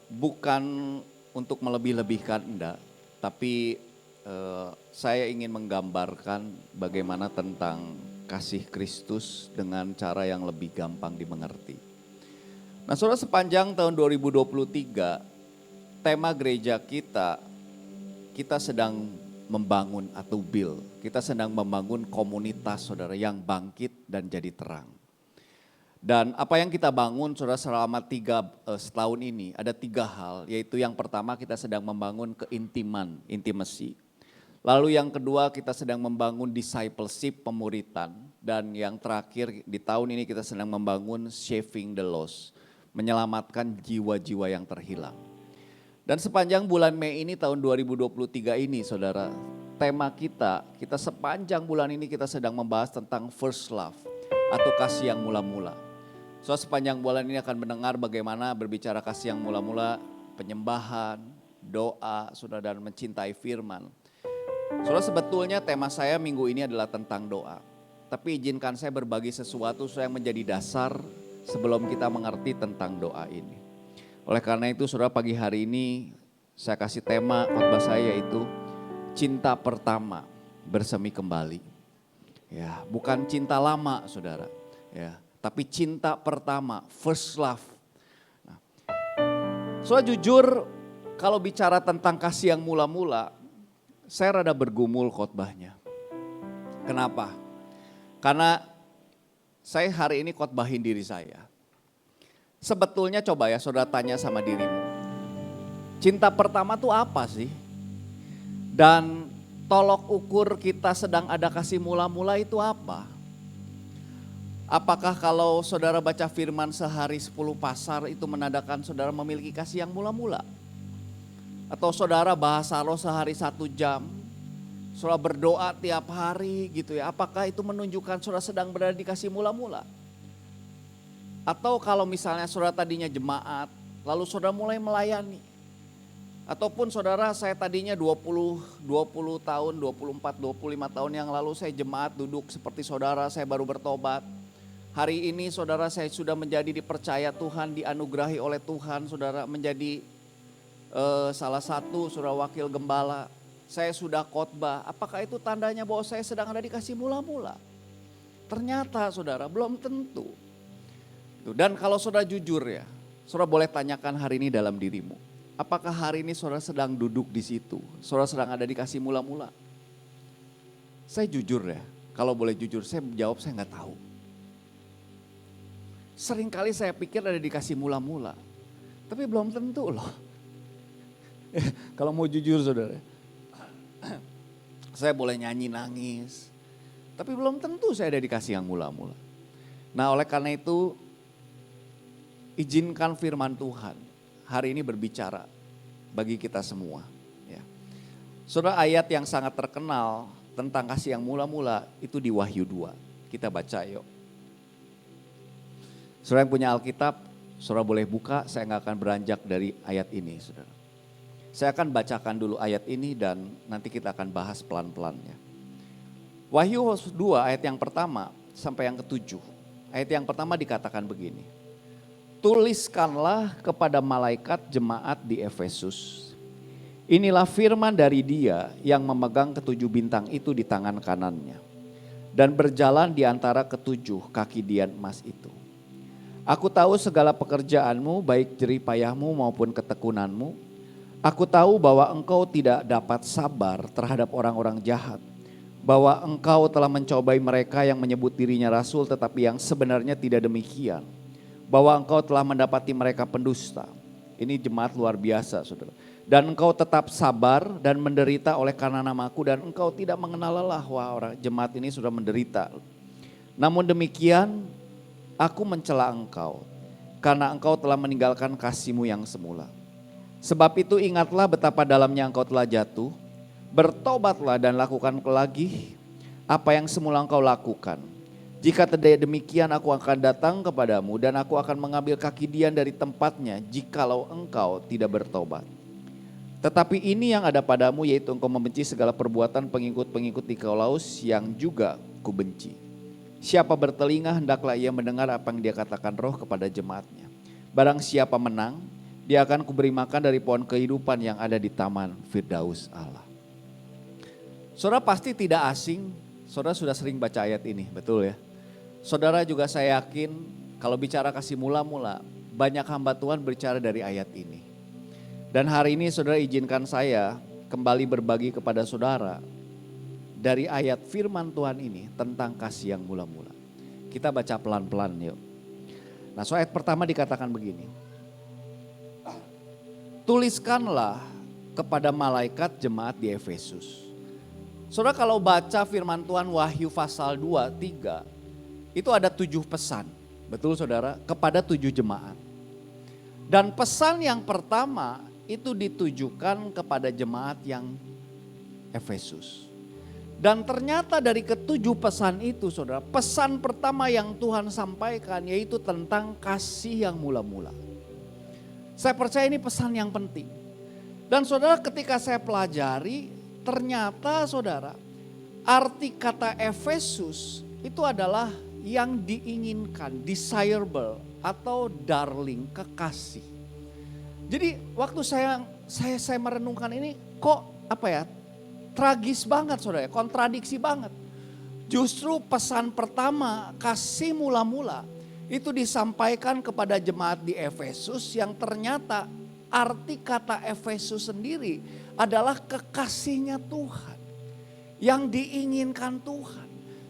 Bukan untuk melebih-lebihkan, enggak. Tapi saya ingin menggambarkan bagaimana tentang kasih Kristus dengan cara yang lebih gampang dimengerti. Nah saudara, sepanjang tahun 2023 tema gereja kita sedang membangun atau build. Kita sedang membangun komunitas saudara yang bangkit dan jadi terang. Dan apa yang kita bangun saudara selama setahun ini ada 3 hal. Yaitu yang pertama kita sedang membangun keintiman, intimacy. Lalu yang kedua kita sedang membangun discipleship, pemuritan. Dan yang terakhir di tahun ini kita sedang membangun saving the lost. Menyelamatkan jiwa-jiwa yang terhilang. Dan sepanjang bulan Mei ini tahun 2023 ini saudara, tema kita sepanjang bulan ini kita sedang membahas tentang first love atau kasih yang mula-mula. So sepanjang bulan ini akan mendengar bagaimana berbicara kasih yang mula-mula, penyembahan, doa, saudara, dan mencintai firman. Saudara, sebetulnya tema saya minggu ini adalah tentang doa. Tapi izinkan saya berbagi sesuatu yang menjadi dasar sebelum kita mengerti tentang doa ini. Oleh karena itu saudara, pagi hari ini saya kasih tema khotbah saya yaitu cinta pertama bersemi kembali. Ya, bukan cinta lama saudara. Ya, tapi cinta pertama, first love. Nah, saudara jujur kalau bicara tentang kasih yang mula-mula, saya rada bergumul khotbahnya. Kenapa? Karena saya hari ini khotbahin diri saya. Sebetulnya coba ya saudara tanya sama dirimu. Cinta pertama tuh apa sih? Dan tolok ukur kita sedang ada kasih mula-mula itu apa? Apakah kalau saudara baca firman sehari 10 pasar itu menandakan saudara memiliki kasih yang mula-mula? Atau saudara bahasa roh sehari 1 jam, saudara berdoa tiap hari gitu ya. Apakah itu menunjukkan saudara sedang berada di kasih mula-mula? Atau kalau misalnya saudara tadinya jemaat, lalu saudara mulai melayani. Ataupun saudara saya tadinya 20 tahun, 24, 25 tahun yang lalu saya jemaat duduk seperti saudara, saya baru bertobat. Hari ini saudara saya sudah menjadi dipercaya Tuhan, dianugerahi oleh Tuhan, saudara menjadi salah satu saudara wakil gembala, saya sudah khotbah. Apakah itu tandanya bahwa saya sedang ada dikasih mula-mula? Ternyata saudara belum tentu. Dan kalau saudara jujur ya, saudara boleh tanyakan hari ini dalam dirimu. Apakah hari ini saudara sedang duduk di situ? Saudara sedang ada dikasih mula-mula? Saya jujur ya, kalau boleh jujur saya jawab saya nggak tahu. Seringkali saya pikir ada dikasih mula-mula, tapi belum tentu loh. Kalau mau jujur saudara, saya boleh nyanyi nangis, tapi belum tentu saya ada dikasih yang mula-mula. Nah oleh karena itu, izinkan firman Tuhan hari ini berbicara bagi kita semua. Ya. Saudara, ayat yang sangat terkenal tentang kasih yang mula-mula itu di Wahyu 2. Kita baca yuk. Saudara yang punya Alkitab, saudara boleh buka, saya nggak akan beranjak dari ayat ini saudara. Saya akan bacakan dulu ayat ini dan nanti kita akan bahas pelan-pelannya. Wahyu 2 ayat yang pertama sampai yang ke-7. Ayat yang pertama dikatakan begini. Tuliskanlah kepada malaikat jemaat di Efesus. Inilah firman dari Dia yang memegang ke-7 bintang itu di tangan kanannya. Dan berjalan di antara ke-7 kaki dian emas itu. Aku tahu segala pekerjaanmu, baik jerih payahmu maupun ketekunanmu. Aku tahu bahwa engkau tidak dapat sabar terhadap orang-orang jahat. Bahwa engkau telah mencobai mereka yang menyebut dirinya rasul tetapi yang sebenarnya tidak demikian. Bahwa engkau telah mendapati mereka pendusta. Ini jemaat luar biasa saudara. Dan engkau tetap sabar dan menderita oleh karena namaku dan engkau tidak mengenal lelah. Wah, orang jemaat ini sudah menderita. Namun demikian aku mencela engkau karena engkau telah meninggalkan kasihmu yang semula. Sebab itu ingatlah betapa dalamnya engkau telah jatuh. Bertobatlah dan lakukan lagi. apa yang semula engkau lakukan. Jika tidak demikian aku akan datang kepadamu dan aku akan mengambil kaki Dian dari tempatnya jikalau engkau tidak bertobat. Tetapi ini yang ada padamu yaitu engkau membenci segala perbuatan pengikut-pengikut Nikolaus yang juga kubenci. Siapa bertelinga hendaklah ia mendengar apa yang dia katakan Roh kepada jemaatnya. Barang siapa menang, dia akan kuberi makan dari pohon kehidupan yang ada di taman Firdaus Allah. Saudara pasti tidak asing, saudara sudah sering baca ayat ini, betul ya? Saudara juga saya yakin kalau bicara kasih mula-mula, banyak hamba Tuhan berbicara dari ayat ini. Dan hari ini saudara izinkan saya kembali berbagi kepada saudara dari ayat firman Tuhan ini tentang kasih yang mula-mula. Kita baca pelan-pelan yuk. Nah, so ayat pertama dikatakan begini. Tuliskanlah kepada malaikat jemaat di Efesus. Saudara kalau baca firman Tuhan Wahyu pasal 2, 3, itu ada 7 pesan. Betul saudara? Kepada 7 jemaat. Dan pesan yang pertama itu ditujukan kepada jemaat yang Efesus. Dan ternyata dari ke-7 pesan itu saudara, pesan pertama yang Tuhan sampaikan yaitu tentang kasih yang mula-mula. Saya percaya ini pesan yang penting. Dan saudara ketika saya pelajari, ternyata saudara, arti kata Efesus itu adalah yang diinginkan, desirable atau darling, kekasih. Jadi waktu saya merenungkan ini kok tragis banget saudara, kontradiksi banget. Justru pesan pertama kasih mula-mula itu disampaikan kepada jemaat di Efesus yang ternyata arti kata Efesus sendiri adalah kekasihnya Tuhan. Yang diinginkan Tuhan.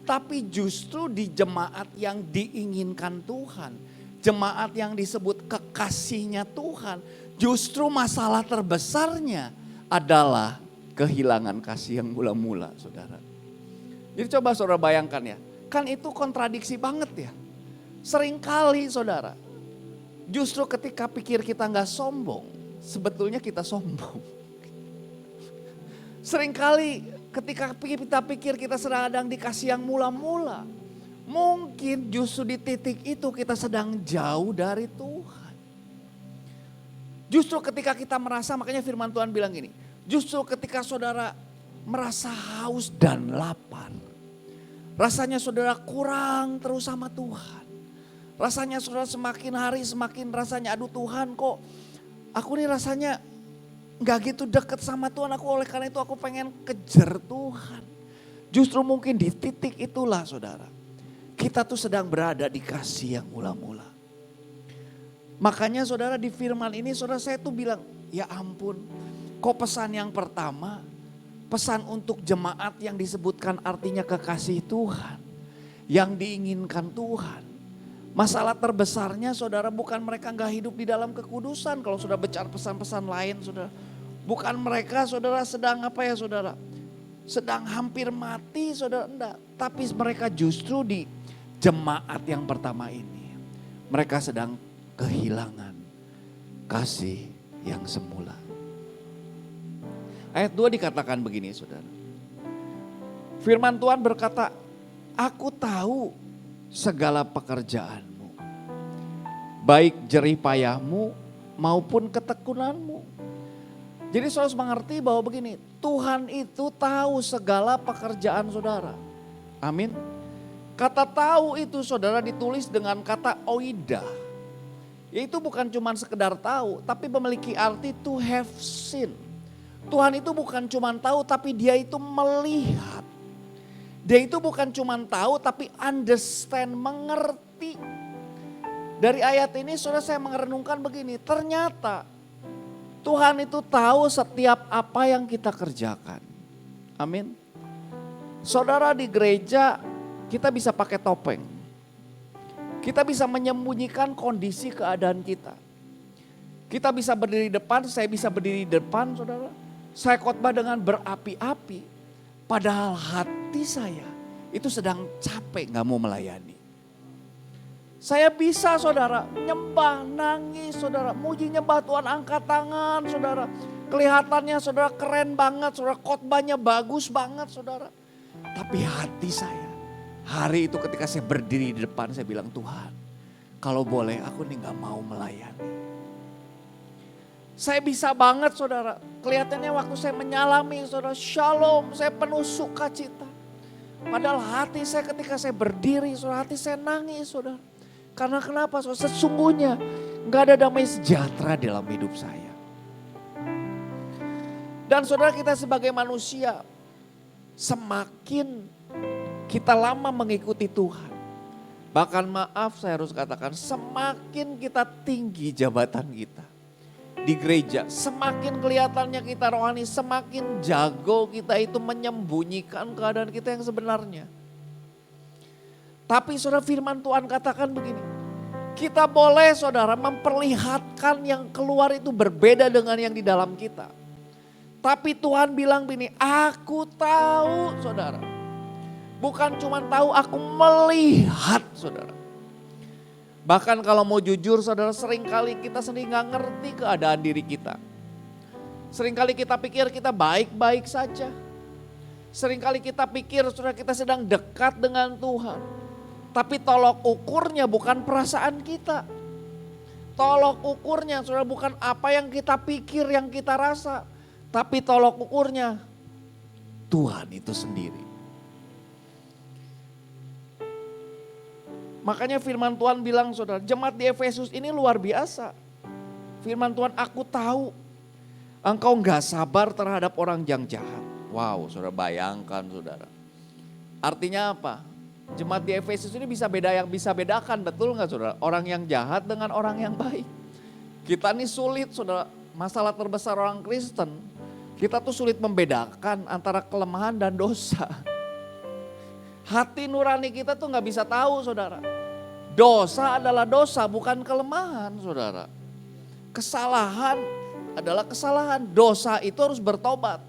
Tapi justru di jemaat yang diinginkan Tuhan, jemaat yang disebut kekasihnya Tuhan, justru masalah terbesarnya adalah kehilangan kasih yang mula-mula saudara. Jadi coba saudara bayangkan ya, kan itu kontradiksi banget ya. Seringkali saudara, justru ketika pikir kita gak sombong, sebetulnya kita sombong. Seringkali ketika kita pikir kita sedang dikasih yang mula-mula, mungkin justru di titik itu kita sedang jauh dari Tuhan. Justru ketika kita merasa, makanya firman Tuhan bilang gini, justru ketika saudara merasa haus dan lapar, rasanya saudara kurang terus sama Tuhan. Rasanya saudara semakin hari semakin rasanya, aduh Tuhan kok aku nih rasanya gak gitu deket sama Tuhan, aku oleh karena itu aku pengen kejar Tuhan. Justru mungkin di titik itulah saudara, kita tuh sedang berada di kasih yang mula-mula. Makanya saudara di firman ini saudara saya tuh bilang, ya ampun kok pesan yang pertama, pesan untuk jemaat yang disebutkan artinya kekasih Tuhan, yang diinginkan Tuhan. Masalah terbesarnya saudara bukan mereka gak hidup di dalam kekudusan. Kalau sudah bicara pesan-pesan lain saudara. Bukan mereka saudara sedang saudara. Sedang hampir mati saudara, enggak. Tapi mereka justru di jemaat yang pertama ini. Mereka sedang kehilangan kasih yang semula. Ayat 2 dikatakan begini saudara. Firman Tuhan berkata, aku tahu segala pekerjaanmu, baik jerih payahmu maupun ketekunanmu. Jadi saudara harus mengerti bahwa begini, Tuhan itu tahu segala pekerjaan saudara. Amin. Kata tahu itu saudara ditulis dengan kata oida. Yaitu bukan cuma sekedar tahu, tapi memiliki arti to have seen. Tuhan itu bukan cuma tahu, tapi dia itu melihat. Dia itu bukan cuma tahu, tapi understand, mengerti. Dari ayat ini saudara saya merenungkan begini, ternyata Tuhan itu tahu setiap apa yang kita kerjakan. Amin. Saudara di gereja kita bisa pakai topeng. Kita bisa menyembunyikan kondisi keadaan kita. Kita bisa berdiri depan, saya bisa berdiri di depan saudara. Saya khotbah dengan berapi-api. Padahal hati saya itu sedang capek gak mau melayani. Saya bisa saudara nyembah, nangis saudara. Muji nyembah Tuhan, angkat tangan saudara. Kelihatannya saudara keren banget saudara, khotbahnya bagus banget saudara. Tapi hati saya, hari itu ketika saya berdiri di depan, saya bilang, Tuhan, kalau boleh aku nih gak mau melayani. Saya bisa banget saudara, kelihatannya waktu saya menyalami saudara, shalom, saya penuh sukacita. Padahal hati saya ketika saya berdiri, saudara, hati saya nangis saudara. Karena kenapa saudara? Sesungguhnya gak ada damai sejahtera dalam hidup saya. Dan saudara, kita sebagai manusia, semakin kita lama mengikuti Tuhan, bahkan maaf saya harus katakan, semakin kita tinggi jabatan kita di gereja, semakin kelihatannya kita rohani, semakin jago kita itu menyembunyikan keadaan kita yang sebenarnya. Tapi saudara, firman Tuhan katakan begini, kita boleh saudara memperlihatkan yang keluar itu berbeda dengan yang di dalam kita. Tapi Tuhan bilang begini, aku tahu saudara. Bukan cuma tahu, aku melihat saudara. Bahkan kalau mau jujur saudara, seringkali kita sendiri gak ngerti keadaan diri kita. Seringkali kita pikir kita baik-baik saja. Seringkali kita pikir saudara kita sedang dekat dengan Tuhan. Tapi tolok ukurnya bukan perasaan kita. Tolok ukurnya saudara bukan apa yang kita pikir, yang kita rasa. Tapi tolok ukurnya Tuhan itu sendiri. Makanya firman Tuhan bilang saudara, jemaat di Efesus ini luar biasa. Firman Tuhan, aku tahu engkau gak sabar terhadap orang yang jahat. Wow, saudara, bayangkan saudara. Artinya apa? Jemaat di Efesus ini bisa bedakan, betul gak saudara? Orang yang jahat dengan orang yang baik. Kita ini sulit saudara, masalah terbesar orang Kristen. Kita tuh sulit membedakan antara kelemahan dan dosa. Hati nurani kita tuh gak bisa tahu saudara. Dosa adalah dosa, bukan kelemahan saudara. Kesalahan adalah kesalahan, dosa itu harus bertobat.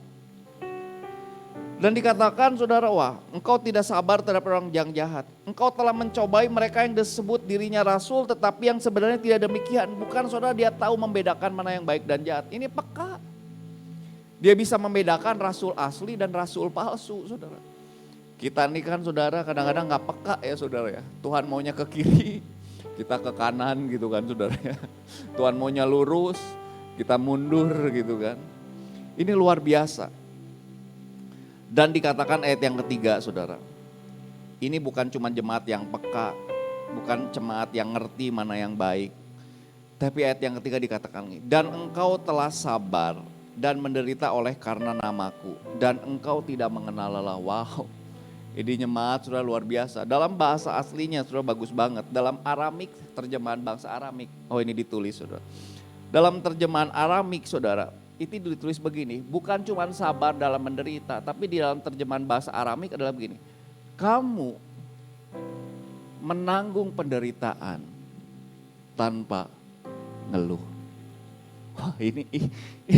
Dan dikatakan saudara, wah engkau tidak sabar terhadap orang yang jahat. Engkau telah mencobai mereka yang disebut dirinya rasul tetapi yang sebenarnya tidak demikian. Bukan saudara dia tahu membedakan mana yang baik dan jahat. Ini peka. Dia bisa membedakan rasul asli dan rasul palsu saudara. Kita nih kan saudara kadang-kadang gak peka ya saudara ya. Tuhan maunya ke kiri, kita ke kanan gitu kan saudara ya. Tuhan maunya lurus, kita mundur gitu kan. Ini luar biasa. Dan dikatakan ayat yang ketiga saudara. Ini bukan cuma jemaat yang peka, bukan jemaat yang ngerti mana yang baik. Tapi ayat yang ketiga dikatakan ini, dan engkau telah sabar dan menderita oleh karena namaku. Dan engkau tidak mengenal lelah. Wow. Ini jemaat sudah luar biasa. Dalam bahasa aslinya sudah bagus banget. Dalam Aramik, terjemahan bangsa Aramik. Oh ini ditulis saudara. Dalam terjemahan Aramik saudara, itu ditulis begini. Bukan cuma sabar dalam menderita, tapi di dalam terjemahan bahasa Aramik adalah begini. Kamu menanggung penderitaan tanpa ngeluh. Wah ini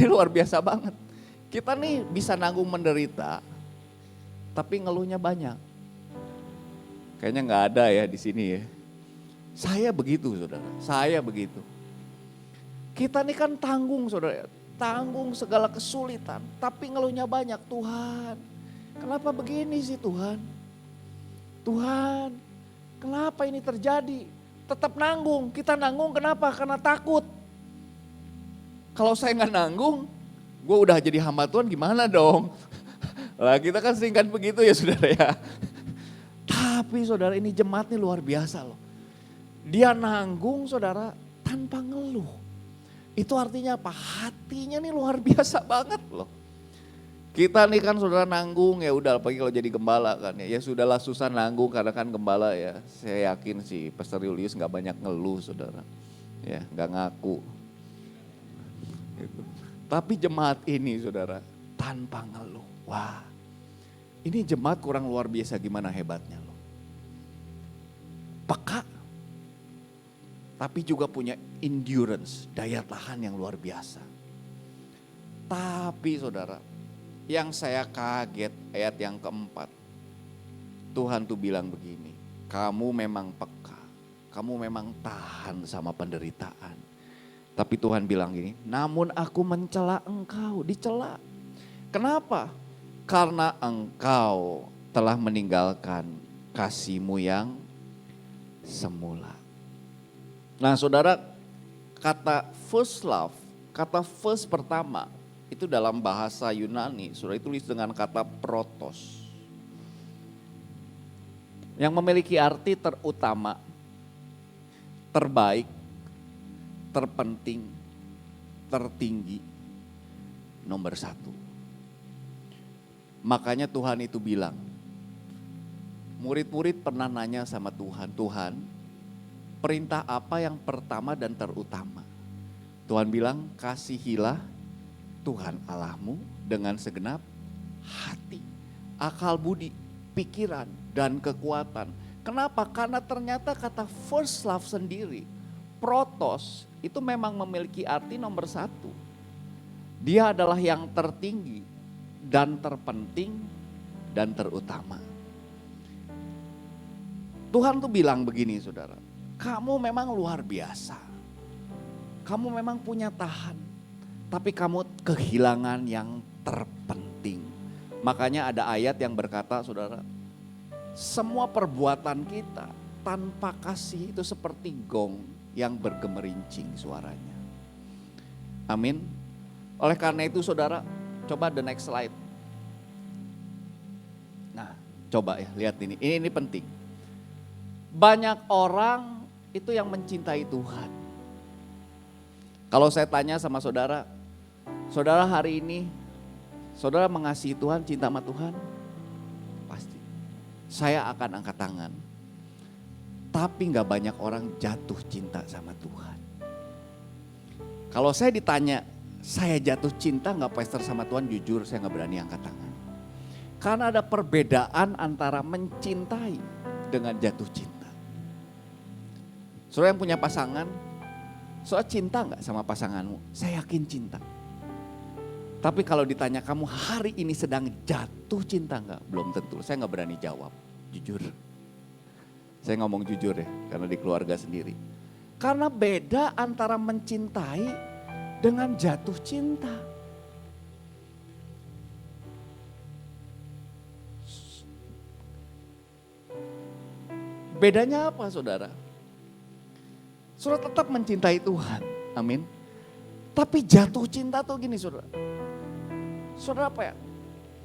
luar biasa banget. Kita nih bisa nanggung menderita, tapi ngeluhnya banyak. Kayaknya nggak ada ya di sini ya. Saya begitu saudara, saya begitu. Kita nih kan tanggung saudara, tanggung segala kesulitan, tapi ngeluhnya banyak. Tuhan, kenapa begini sih Tuhan? Tuhan, kenapa ini terjadi? Tetap nanggung, kita nanggung kenapa? Karena takut. Kalau saya nggak nanggung, gue udah jadi hamba Tuhan gimana dong? Lah kita kan sering kan begitu ya saudara ya. Tapi saudara ini jemaat ini luar biasa loh. Dia nanggung saudara tanpa ngeluh. Itu artinya apa? Hatinya nih luar biasa banget loh. Kita nih kan saudara nanggung ya udah apalagi kalau jadi gembala kan ya. Ya sudahlah susah nanggung karena kan gembala ya. Saya yakin sih Pastor Julius gak banyak ngeluh saudara. Ya gak ngaku. Gitu. Tapi jemaat ini saudara tanpa ngeluh. Wah. Ini jemaat kurang luar biasa gimana hebatnya loh. Peka. Tapi juga punya endurance, daya tahan yang luar biasa. Tapi saudara, yang saya kaget ayat yang keempat. Tuhan tuh bilang begini, kamu memang peka, kamu memang tahan sama penderitaan. Tapi Tuhan bilang gini, namun aku mencela engkau, dicela. Kenapa? Karena engkau telah meninggalkan kasih-Mu yang semula. Nah saudara, kata first love, kata first pertama, itu dalam bahasa Yunani, saudara tulis dengan kata protos. Yang memiliki arti terutama, terbaik, terpenting, tertinggi, nomor satu. Makanya Tuhan itu bilang, murid-murid pernah nanya sama Tuhan, Tuhan, perintah apa yang pertama dan terutama? Tuhan bilang, kasihilah Tuhan Allahmu dengan segenap hati, akal budi, pikiran, dan kekuatan. Kenapa? Karena ternyata kata first love sendiri, protos, itu memang memiliki arti nomor satu. Dia adalah yang tertinggi dan terpenting dan terutama. Tuhan tuh bilang begini saudara, kamu memang luar biasa. Kamu memang punya tahan, tapi kamu kehilangan yang terpenting. Makanya ada ayat yang berkata saudara, semua perbuatan kita tanpa kasih itu seperti gong yang bergemerincing suaranya. Amin. Oleh karena itu saudara, coba the next slide. Nah, coba ya, lihat ini penting. Banyak orang itu yang mencintai Tuhan. Kalau saya tanya sama saudara, saudara hari ini, saudara mengasihi Tuhan, cinta sama Tuhan? Pasti. Saya akan angkat tangan. Tapi gak banyak orang jatuh cinta sama Tuhan. Kalau saya ditanya, saya jatuh cinta gak pastor sama Tuhan? Jujur saya gak berani angkat tangan. Karena ada perbedaan antara mencintai dengan jatuh cinta. Saudara yang punya pasangan, saudara cinta gak sama pasanganmu? Saya yakin cinta. Tapi kalau ditanya kamu hari ini sedang jatuh cinta gak? Belum tentu, saya gak berani jawab, jujur. Saya ngomong jujur ya, karena di keluarga sendiri. Karena beda antara mencintai dengan jatuh cinta. Bedanya apa saudara? Saudara tetap mencintai Tuhan, amin. Tapi jatuh cinta tuh gini saudara. Saudara apa ya?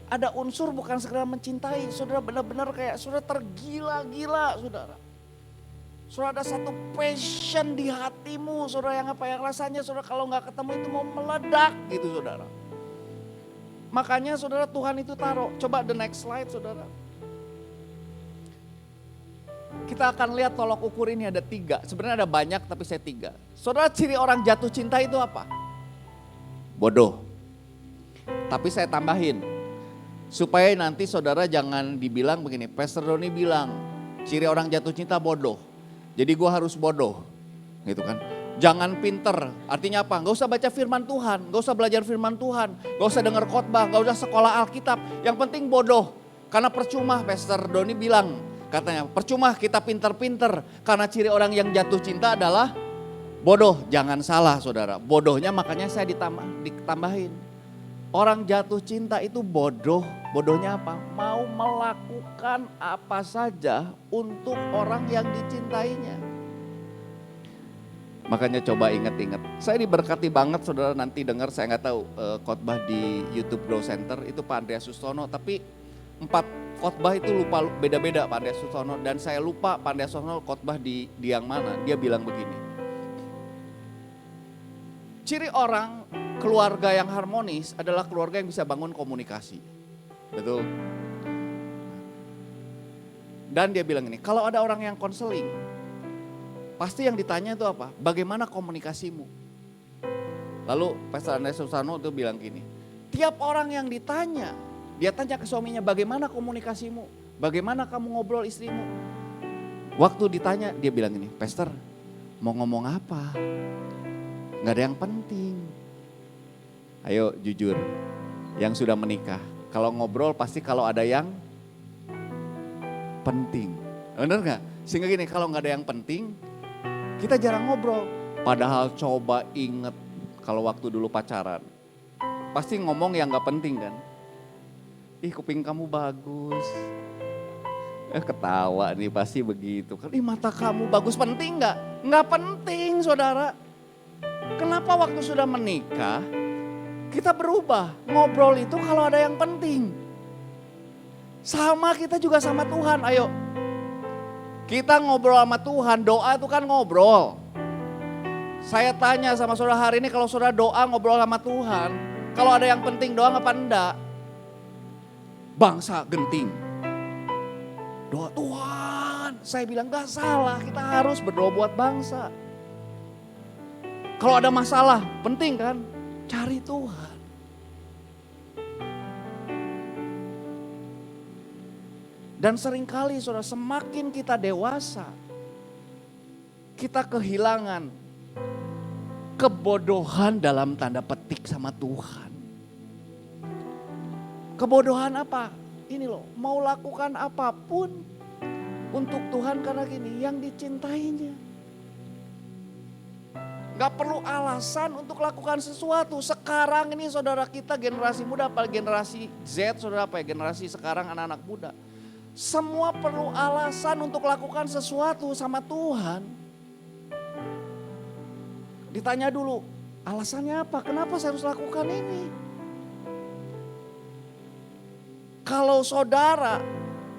Ada unsur bukan sekedar mencintai, saudara benar-benar kayak saudara tergila-gila saudara. Saudara ada satu passion di hatimu, saudara yang apa yang rasanya saudara kalau nggak ketemu itu mau meledak gitu saudara. Makanya saudara Tuhan itu taruh, coba the next slide saudara. Kita akan lihat tolok ukur ini ada 3, sebenarnya ada banyak tapi saya 3. Saudara ciri orang jatuh cinta itu apa? Bodoh. Tapi saya tambahin, supaya nanti saudara jangan dibilang begini, Pastor Doni bilang ciri orang jatuh cinta bodoh. Jadi gue harus bodoh gitu kan. Jangan pinter, artinya apa? Gak usah baca firman Tuhan, gak usah belajar firman Tuhan, gak usah dengar khotbah, gak usah sekolah Alkitab. Yang penting bodoh, karena percuma Pastor Doni bilang, katanya percuma kita pinter-pinter. Karena ciri orang yang jatuh cinta adalah bodoh. Jangan salah saudara, bodohnya makanya saya ditambahin. Orang jatuh cinta itu bodoh, bodohnya apa? Mau melakukan apa saja untuk orang yang dicintainya. Makanya coba ingat-ingat. Saya diberkati banget saudara nanti dengar, saya nggak tahu khotbah di YouTube Grow Center itu Pak Andreas Sustono. Tapi 4 khotbah itu lupa beda-beda Pak Andreas Sustono. Dan saya lupa Pak Andreas Sustono khotbah di yang mana. Dia bilang begini. Ciri orang keluarga yang harmonis adalah keluarga yang bisa bangun komunikasi. Betul. Dan dia bilang ini, kalau ada orang yang konseling, pasti yang ditanya itu apa? Bagaimana komunikasimu? Lalu Pastor Andreas Susano itu bilang gini, tiap orang yang ditanya, dia tanya ke suaminya, bagaimana komunikasimu? Bagaimana kamu ngobrol istrimu? Waktu ditanya, dia bilang ini, Pastor mau ngomong apa? Gak ada yang penting. Ayo jujur, yang sudah menikah, kalau ngobrol pasti kalau ada yang penting. Bener gak? Sehingga gini, kalau gak ada yang penting, kita jarang ngobrol. Padahal coba inget kalau waktu dulu pacaran, pasti ngomong yang gak penting kan. Ih kuping kamu bagus, Ketawa nih pasti begitu. Kan mata kamu bagus, penting nggak? Nggak penting saudara. Kenapa waktu sudah menikah kita berubah? Ngobrol itu kalau ada yang penting. Sama kita juga sama Tuhan, ayo. Kita ngobrol sama Tuhan, doa itu kan ngobrol. Saya tanya sama saudara hari ini, kalau saudara doa ngobrol sama Tuhan, kalau ada yang penting doa apa enggak? Bangsa genting. Doa Tuhan, saya bilang gak salah, kita harus berdoa buat bangsa. Kalau ada masalah, penting kan? Cari Tuhan. Dan seringkali saudara, semakin kita dewasa, kita kehilangan kebodohan dalam tanda petik sama Tuhan. Kebodohan apa? Ini loh, mau lakukan apapun untuk Tuhan karena gini, yang dicintainya. Gak perlu alasan untuk lakukan sesuatu. Sekarang ini saudara kita generasi muda, apalagi generasi Z, saudara apa ya, generasi sekarang anak-anak muda. Semua perlu alasan untuk lakukan sesuatu sama Tuhan. Ditanya dulu, alasannya apa? Kenapa saya harus lakukan ini? Kalau saudara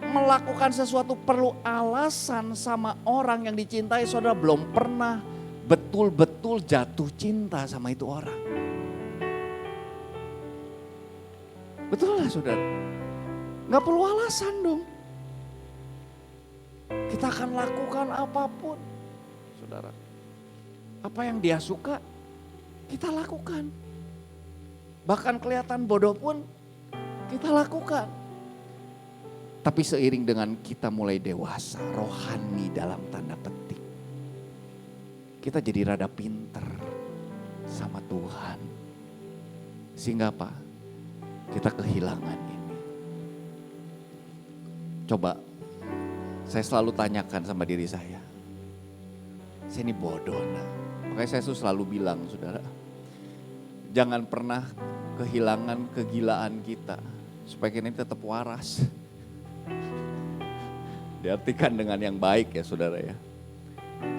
melakukan sesuatu perlu alasan sama orang yang dicintai, saudara belum pernah betul-betul jatuh cinta sama itu orang. Betul lah saudara? Gak perlu alasan dong. Kita akan lakukan apapun, saudara. Apa yang dia suka, kita lakukan. Bahkan kelihatan bodoh pun, kita lakukan. Tapi seiring dengan kita mulai dewasa, rohani dalam tanda petik, kita jadi rada pinter sama Tuhan. Sehingga apa? Kita kehilangan ini. Coba, saya selalu tanyakan sama diri saya. Saya ini bodoh nah. Makanya saya selalu bilang saudara, jangan pernah kehilangan kegilaan kita. Supaya kita ini tetap waras. Diartikan dengan yang baik ya saudara ya.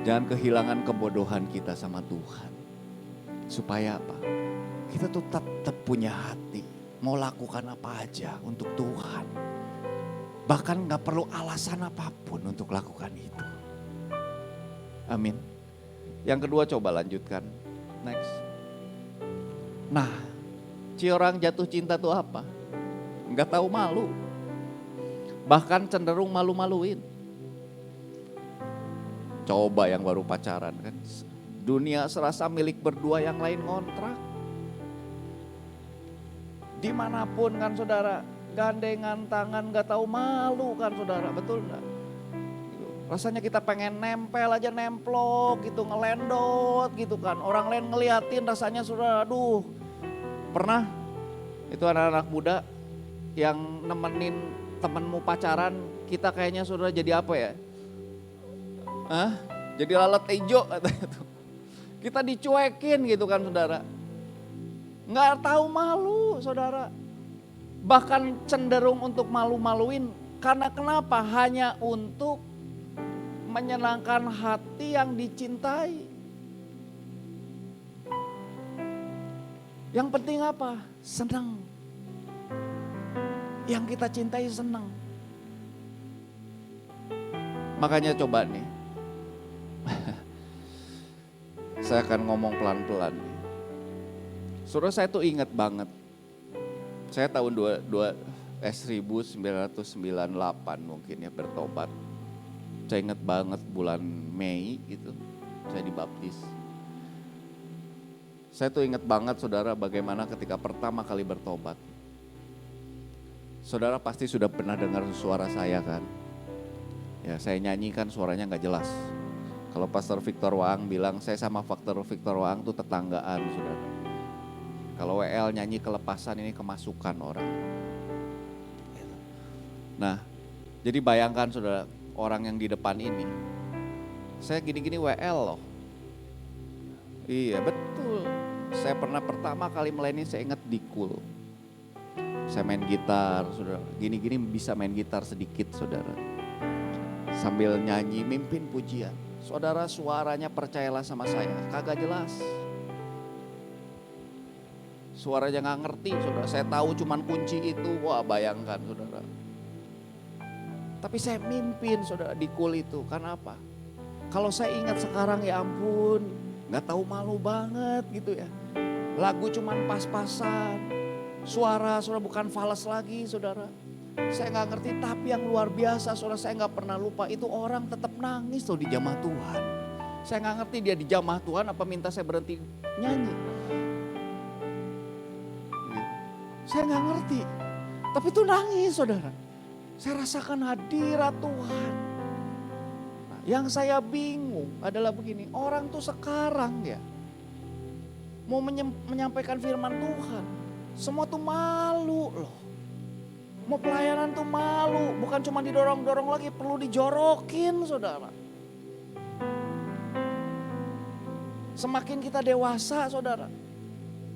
Jangan kehilangan kebodohan kita sama Tuhan. Supaya apa? Kita tuh tetap punya hati. Mau lakukan apa aja untuk Tuhan. Bahkan gak perlu alasan apapun untuk lakukan itu. Amin. Yang kedua coba lanjutkan. Next. Nah, orang jatuh cinta tuh apa? Gak tahu malu. Bahkan cenderung malu-maluin. Coba yang baru pacaran kan. Dunia serasa milik berdua, yang lain ngontrak. Dimanapun kan saudara, gandengan tangan gak tahu malu kan saudara, betul gak? Rasanya kita pengen nempel aja, nemplok gitu, ngelendot gitu kan. Orang lain ngeliatin rasanya saudara, aduh. Pernah itu anak-anak muda yang nemenin temenmu pacaran, kita kayaknya saudara jadi apa ya? Hah? Jadi lalat hijau katanya tuh. Kita dicuekin gitu kan saudara. Nggak tahu malu saudara. Bahkan cenderung untuk malu-maluin. Karena kenapa? Hanya untuk menyenangkan hati yang dicintai. Yang penting apa? Senang. Yang kita cintai senang. Makanya coba nih. Saya akan ngomong pelan-pelan. Saudara, saya tuh ingat banget. Saya tahun 1998 mungkin ya bertobat. Saya ingat banget bulan Mei gitu. Saya dibaptis. Saya tuh ingat banget saudara bagaimana ketika pertama kali bertobat. Saudara pasti sudah pernah dengar suara saya kan. Ya saya nyanyikan suaranya gak jelas. Kalau Pastor Victor Waang bilang saya sama Pastor Victor Waang tuh tetanggaan saudara. Kalau WL nyanyi kelepasan ini kemasukan orang. Nah jadi bayangkan saudara orang yang di depan ini. Saya gini-gini WL loh. Iya betul. Saya pernah pertama kali melayani saya ingat di Kul. Saya main gitar saudara. Gini-gini bisa main gitar sedikit saudara. sambil nyanyi mimpin pujian. Saudara, suaranya percayalah sama saya, kagak jelas. Suaranya nggak ngerti, saudara. Saya tahu cuman kunci itu, wah bayangkan saudara. Tapi saya mimpin saudara di kul itu, karena apa? Kalau saya ingat sekarang ya ampun, nggak tahu malu banget gitu ya. Lagu cuman pas-pasan, suara bukan fals lagi saudara. Saya nggak ngerti, tapi yang luar biasa saudara, saya nggak pernah lupa itu orang tetap nangis loh di jamaah Tuhan. Saya nggak ngerti dia di jamaah Tuhan apa minta saya berhenti nyanyi. Saya nggak ngerti, tapi itu nangis saudara. Saya rasakan hadirat Tuhan. Nah, yang saya bingung adalah begini, orang tuh sekarang ya mau menyampaikan firman Tuhan, semua tuh malu loh. Mau pelayanan tuh malu, bukan cuma didorong-dorong lagi, perlu dijorokin saudara. Semakin kita dewasa saudara,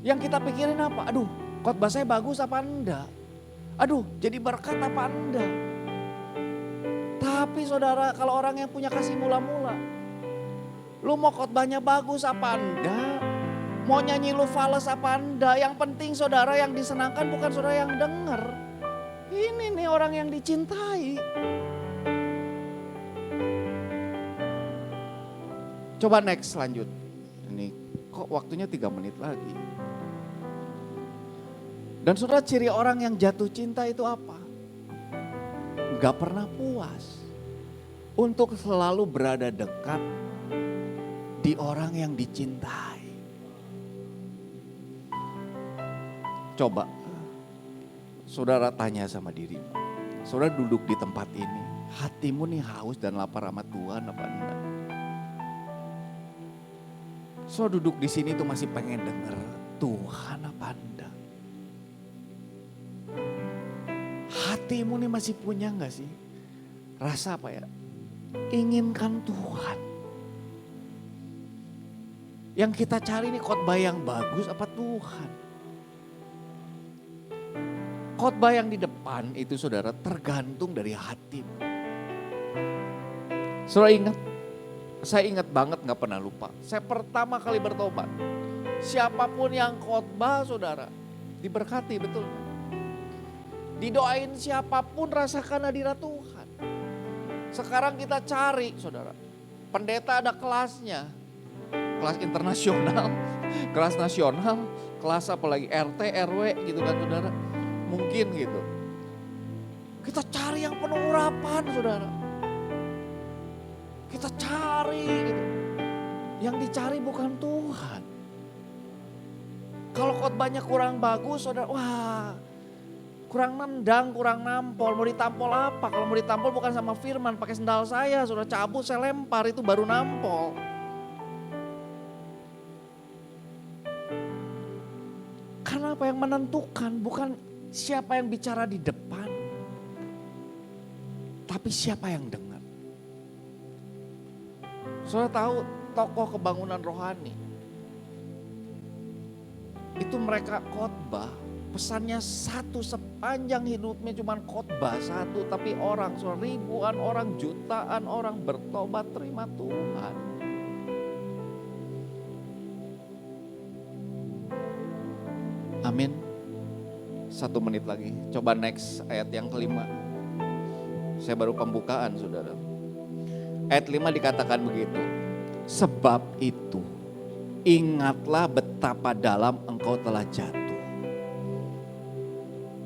yang kita pikirin apa? Aduh, khotbah saya bagus apa enggak? Aduh, jadi berkat apa enggak? Tapi saudara, kalau orang yang punya kasih mula-mula, lu mau khotbahnya bagus apa enggak? Mau nyanyi lu fals apa enggak? Yang penting saudara yang disenangkan bukan saudara yang denger. Ini nih orang yang dicintai. Coba next lanjut. Ini kok waktunya 3 menit lagi. Dan saudara, ciri orang yang jatuh cinta itu apa? Gak pernah puas untuk selalu berada dekat di orang yang dicintai. Coba saudara tanya sama dirimu. Saudara duduk di tempat ini, hatimu nih haus dan lapar sama Tuhan apa enggak? Saudara duduk di sini tuh masih pengen denger Tuhan apa enggak? Hatimu nih masih punya gak sih rasa apa ya? Inginkan Tuhan. Yang kita cari nih khotbah yang bagus apa Tuhan? Khotbah yang di depan itu saudara tergantung dari hatimu. Saudara ingat, saya ingat banget gak pernah lupa. Saya pertama kali bertobat. Siapapun yang khotbah saudara diberkati betul. Didoain siapapun rasakan hadirat Tuhan. Sekarang kita cari saudara. Pendeta ada kelasnya. Kelas internasional, kelas nasional, kelas apalagi RT, RW gitu kan saudara. Mungkin gitu. Kita cari yang penuh urapan saudara. Kita cari gitu. Yang dicari bukan Tuhan. Kalau khotbahnya kurang bagus saudara, wah kurang nendang, kurang nampol. Mau ditampol apa? Kalau mau ditampol bukan sama firman, pakai sendal saya, saudara cabut, saya lempar, itu baru nampol. Karena apa yang menentukan bukan siapa yang bicara di depan, tapi siapa yang dengar. Saudara tahu tokoh kebangunan rohani, itu mereka khotbah. Pesannya satu sepanjang hidupnya cuman khotbah satu, tapi orang ribuan orang, jutaan orang bertobat terima Tuhan. Amin. 1 menit lagi. Coba next ayat yang kelima. Saya baru pembukaan saudara. Ayat 5 dikatakan begitu. Sebab itu ingatlah betapa dalam engkau telah jatuh.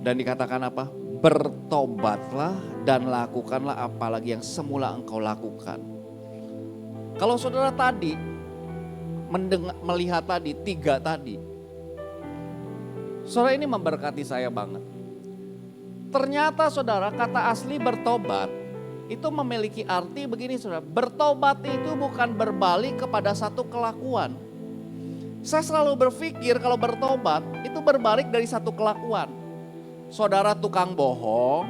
Dan dikatakan apa? Bertobatlah dan lakukanlah apalagi yang semula engkau lakukan. Kalau saudara tadi melihat tadi 3 tadi. Saudara ini memberkati saya banget. Ternyata saudara kata asli bertobat itu memiliki arti begini saudara. Bertobat itu bukan berbalik kepada satu kelakuan. Saya selalu berpikir kalau bertobat itu berbalik dari satu kelakuan. Saudara tukang bohong,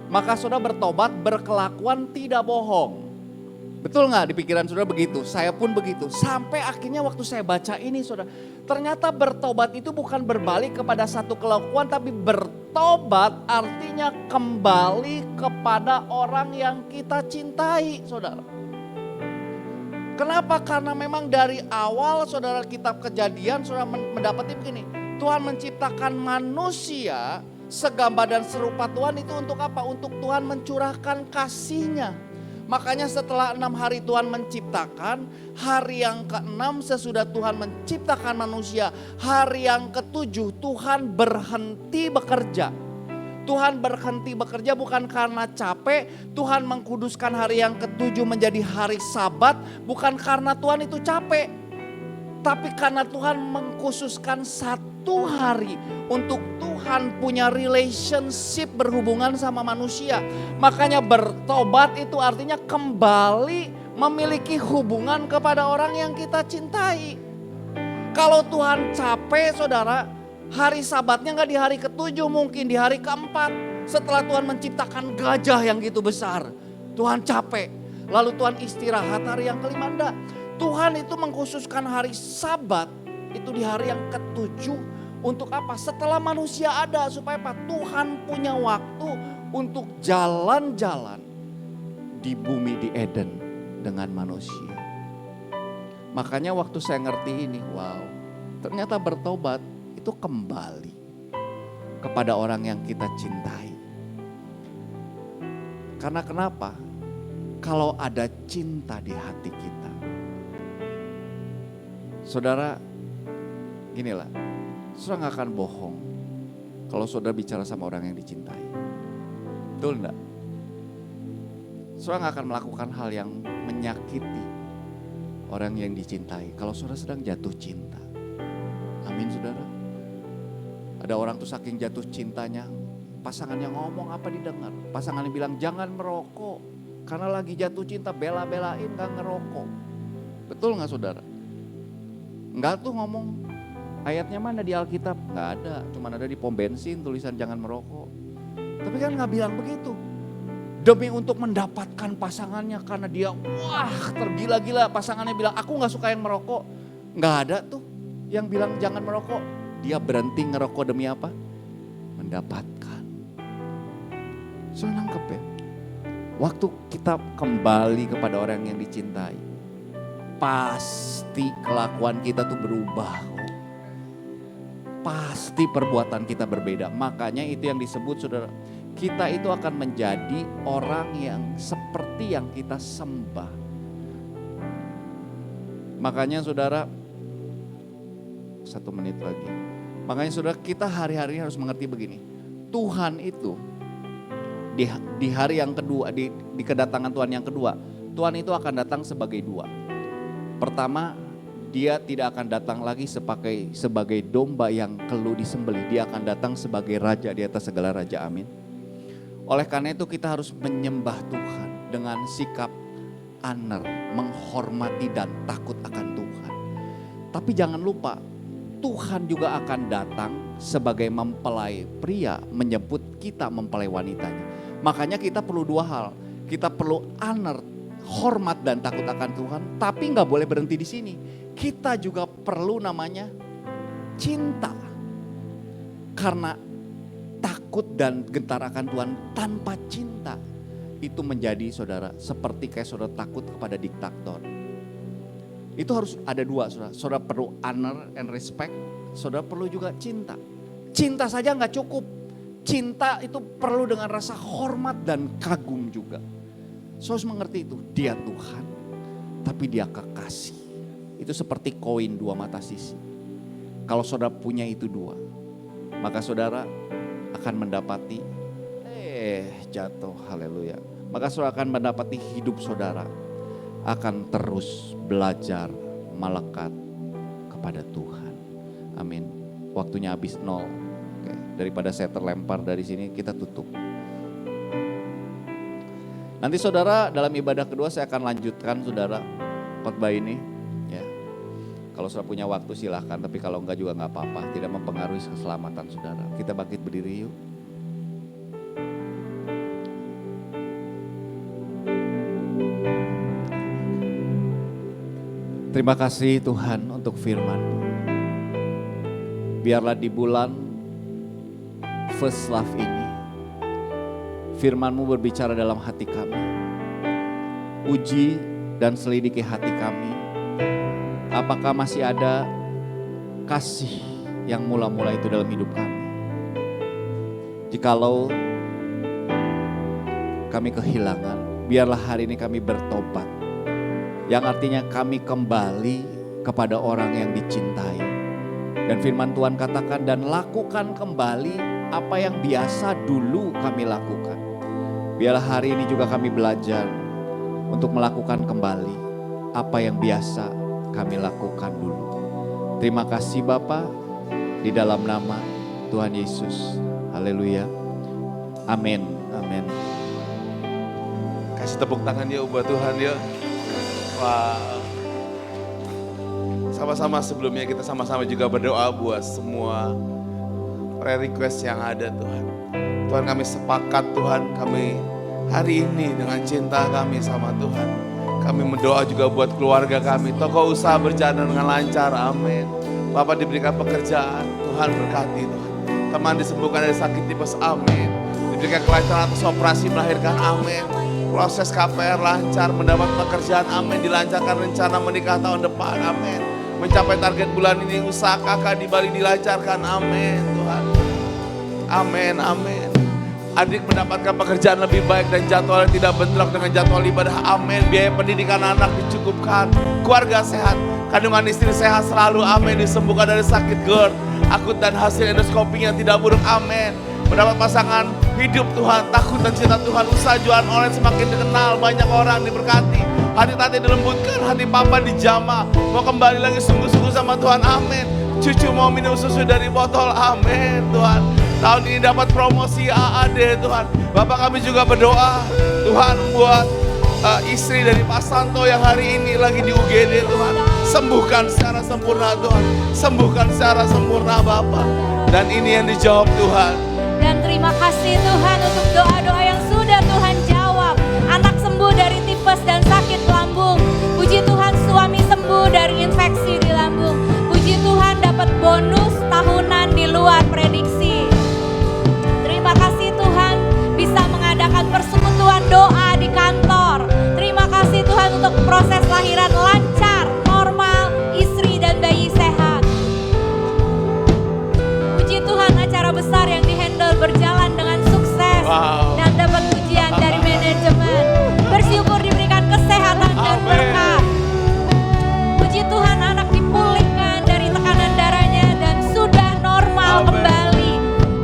maka saudara bertobat berkelakuan tidak bohong. Betul nggak di pikiran saudara begitu? Saya pun begitu. Sampai akhirnya waktu saya baca ini saudara, ternyata bertobat itu bukan berbalik kepada satu kelakuan, tapi bertobat artinya kembali kepada orang yang kita cintai saudara. Kenapa? Karena memang dari awal saudara kitab Kejadian saudara mendapati begini. Tuhan menciptakan manusia segambar dan serupa Tuhan itu untuk apa? Untuk Tuhan mencurahkan kasih-Nya. Makanya setelah 6 hari Tuhan menciptakan, hari yang ke-6 sesudah Tuhan menciptakan manusia, hari yang ke-7 Tuhan berhenti bekerja. Tuhan berhenti bekerja bukan karena capek, Tuhan mengkuduskan hari yang ke-7 menjadi hari Sabat, bukan karena Tuhan itu capek. Tapi karena Tuhan mengkhususkan satu hari untuk Tuhan punya relationship berhubungan sama manusia. Makanya bertobat itu artinya kembali memiliki hubungan kepada orang yang kita cintai. Kalau Tuhan capek saudara, hari Sabatnya nggak di hari ke-7, mungkin di hari ke-4. Setelah Tuhan menciptakan gajah yang gitu besar, Tuhan capek. Lalu Tuhan istirahat hari yang ke-5, enggak. Tuhan itu mengkhususkan hari Sabat itu di hari yang ke-7 untuk apa? Setelah manusia ada supaya apa? Tuhan punya waktu untuk jalan-jalan di bumi di Eden dengan manusia. Makanya waktu saya ngerti ini, wow, ternyata bertobat itu kembali kepada orang yang kita cintai. Karena kenapa? Kalau ada cinta di hati kita, saudara, ginilah, saudara gak akan bohong kalau saudara bicara sama orang yang dicintai. Betul enggak? Saudara gak akan melakukan hal yang menyakiti orang yang dicintai kalau saudara sedang jatuh cinta. Amin saudara. Ada orang tuh saking jatuh cintanya, pasangannya ngomong apa didengar. Pasangannya bilang jangan merokok, karena lagi jatuh cinta bela-belain gak ngerokok. Betul gak saudara? Enggak tuh ngomong, ayatnya mana di Alkitab? Enggak ada, cuma ada di pom bensin tulisan jangan merokok. Tapi kan gak bilang begitu. Demi untuk mendapatkan pasangannya karena dia wah tergila-gila, pasangannya bilang aku gak suka yang merokok. Enggak ada tuh yang bilang jangan merokok. Dia berhenti ngerokok demi apa? Mendapatkan. So nangkep ya. Waktu kita kembali kepada orang yang dicintai, pasti kelakuan kita tuh berubah kok. Pasti perbuatan kita berbeda. Makanya itu yang disebut saudara, kita itu akan menjadi orang yang seperti yang kita sembah. Makanya saudara, 1 menit lagi. Makanya saudara, kita hari-hari harus mengerti begini. Tuhan itu di hari yang kedua, di kedatangan Tuhan yang kedua, Tuhan itu akan datang sebagai dua. Pertama, dia tidak akan datang lagi sebagai domba yang kelu disembelih. Dia akan datang sebagai raja di atas segala raja, amin. Oleh karena itu kita harus menyembah Tuhan dengan sikap honor, menghormati dan takut akan Tuhan. Tapi jangan lupa, Tuhan juga akan datang sebagai mempelai pria menjemput kita mempelai wanitanya. Makanya kita perlu dua hal. Kita perlu honor, hormat dan takut akan Tuhan, tapi nggak boleh berhenti di sini. Kita juga perlu namanya cinta. Karena takut dan gentar akan Tuhan tanpa cinta itu menjadi saudara seperti kayak saudara takut kepada diktator. Itu harus ada dua saudara. Saudara perlu honor and respect, saudara perlu juga cinta. Cinta saja nggak cukup. Cinta itu perlu dengan rasa hormat dan kagum juga. Saudara harus mengerti itu, dia Tuhan, tapi dia kekasih. Itu seperti koin dua mata sisi. Kalau saudara punya itu dua, maka saudara akan mendapati, jatuh, haleluya. Maka saudara akan mendapati hidup saudara akan terus belajar melekat kepada Tuhan. Amin. Waktunya habis 0. Oke, daripada saya terlempar dari sini, kita tutup. Nanti saudara dalam ibadah kedua saya akan lanjutkan saudara khotbah ini. Ya. Kalau saudara punya waktu silahkan, tapi kalau enggak juga enggak apa-apa. Tidak mempengaruhi keselamatan saudara. Kita bangkit berdiri yuk. Terima kasih Tuhan untuk firman. Biarlah di bulan First Love ini, firman-Mu berbicara dalam hati kami. Uji dan selidiki hati kami. Apakah masih ada kasih yang mula-mula itu dalam hidup kami? Jikalau kami kehilangan, biarlah hari ini kami bertobat. Yang artinya kami kembali kepada orang yang dicintai. Dan firman Tuhan katakan, dan lakukan kembali apa yang biasa dulu kami lakukan. Biarlah hari ini juga kami belajar untuk melakukan kembali apa yang biasa kami lakukan dulu. Terima kasih Bapa, di dalam nama Tuhan Yesus. Haleluya. Amin. Amin. Kasih tepuk tangan ya buat Tuhan ya. Wow. Sama-sama sebelumnya kita sama-sama juga berdoa buat semua prayer request yang ada Tuhan. Tuhan kami sepakat Tuhan, kami hari ini dengan cinta kami sama Tuhan. Kami mendoa juga buat keluarga kami, toko usaha berjalan dengan lancar, amin. Bapak diberikan pekerjaan, Tuhan berkati Tuhan. Teman disembuhkan dari sakit tipes, amin. Diberikan kelancaran atas operasi melahirkan, amin. Proses KPR lancar, mendapat pekerjaan, amin. Dilancarkan rencana menikah tahun depan, amin. Mencapai target bulan ini, usaha kakak di Bali dilancarkan, amin Tuhan. Amin, amin. Adik mendapatkan pekerjaan lebih baik dan jadwalnya tidak bentrok dengan jadwal ibadah, amin. Biaya pendidikan anak dicukupkan, keluarga sehat, kandungan istri sehat selalu, amin. Disembuhkan dari sakit GERD, akut dan hasil endoskopinya tidak buruk, amin. Mendapat pasangan hidup Tuhan, takut dan cinta Tuhan, usaha jualan online semakin dikenal, banyak orang diberkati, hati tati dilembutkan, hati papa dijamah, mau kembali lagi sungguh-sungguh sama Tuhan, amin. Cucu mau minum susu dari botol, amin Tuhan. Tahun ini dapat promosi AAD Tuhan. Bapak kami juga berdoa Tuhan buat istri dari Pak Santo yang hari ini lagi di UGD Tuhan. Sembuhkan secara sempurna Tuhan, sembuhkan secara sempurna Bapak. Dan ini yang dijawab Tuhan. Dan terima kasih Tuhan untuk doa-doa yang sudah Tuhan jawab. Anak sembuh dari tipes dan sakit lambung. Puji Tuhan suami sembuh dari infeksi di lambung. Puji Tuhan dapat bonus tahunan di luar prediksi. Terima kasih Tuhan bisa mengadakan persekutuan doa di kantor. Terima kasih Tuhan untuk proses lahiran lancar, normal, istri dan bayi sehat. Puji Tuhan acara besar yang dihandle berjalan dengan sukses. Wow. Dan dapat pujian dari manajemen. Bersyukur diberikan kesehatan dan Amin. berkat. Puji Tuhan anak dipulihkan dari tekanan darahnya dan sudah normal Amin. kembali.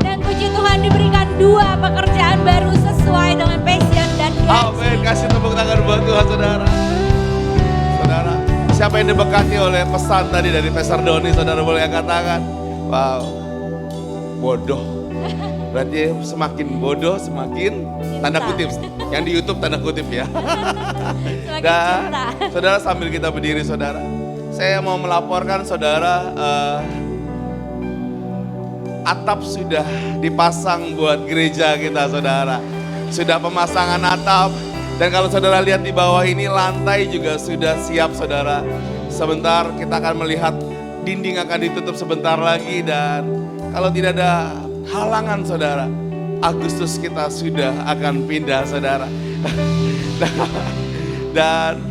Dan puji Tuhan diberikan 2 pekerjaan baru sesuai dengan passion dan gaji. Amin. Kasih tepuk tangan buat Tuhan saudara. Saudara, siapa yang diberkati oleh pesan tadi dari Pastor Doni, saudara boleh angkat tangan. Wow, bodoh. Berarti semakin bodoh semakin tanda kutip. Yang di YouTube tanda kutip ya. Semakin Dan cinta. saudara sambil kita berdiri saudara, saya mau melaporkan saudara atap sudah dipasang buat gereja kita saudara. Sudah pemasangan atap. Dan kalau saudara lihat di bawah ini lantai juga sudah siap saudara. Sebentar kita akan melihat dinding akan ditutup sebentar lagi. Dan kalau tidak ada halangan saudara, Agustus kita sudah akan pindah saudara. Dan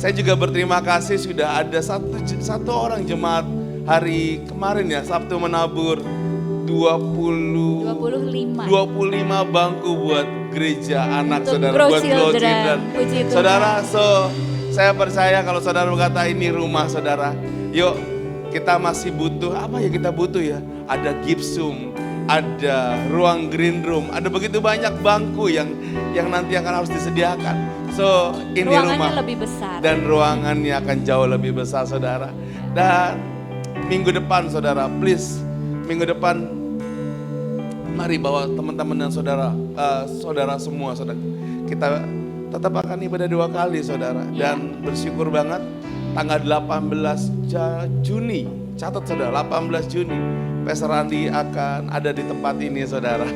saya juga berterima kasih sudah ada satu orang jemaat hari kemarin ya, Sabtu menabur 25 bangku buat gereja anak Untuk saudara, Grow buat Grow Children. Children. Puji Tuhan. Saudara, saya percaya kalau saudara berkata ini rumah saudara, yuk kita masih butuh, apa ya kita butuh ya? Ada gipsum, ada ruang green room, ada begitu banyak bangku yang nanti akan harus disediakan. So ini Ruangannya rumah lebih besar. dan ruangannya akan jauh lebih besar saudara. Dan minggu depan saudara, please minggu depan mari bawa teman-teman dan saudara semua saudara. Kita tetap akan ibadah 2 kali saudara. Dan bersyukur banget tanggal 18 Juni, catat saudara, 18 Juni Pastor Andi akan ada di tempat ini saudara.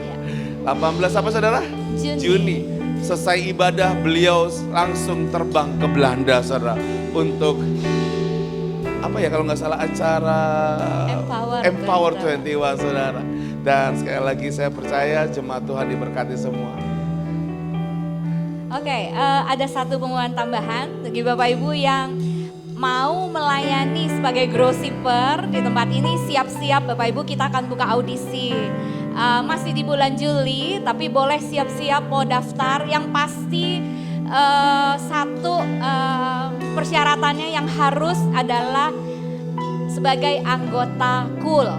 18 apa saudara? Juni. Selesai ibadah beliau langsung terbang ke Belanda saudara untuk apa ya kalau nggak salah acara Empower 21 saudara. Dan sekali lagi saya percaya jemaat Tuhan diberkati semua. Oke, ada satu pengumuman tambahan bagi Bapak Ibu yang mau melayani sebagai growshipper di tempat ini. Siap-siap Bapak Ibu, kita akan buka audisi. Masih di bulan Juli, tapi boleh siap-siap mau daftar. Yang pasti satu persyaratannya yang harus adalah sebagai anggota KUL.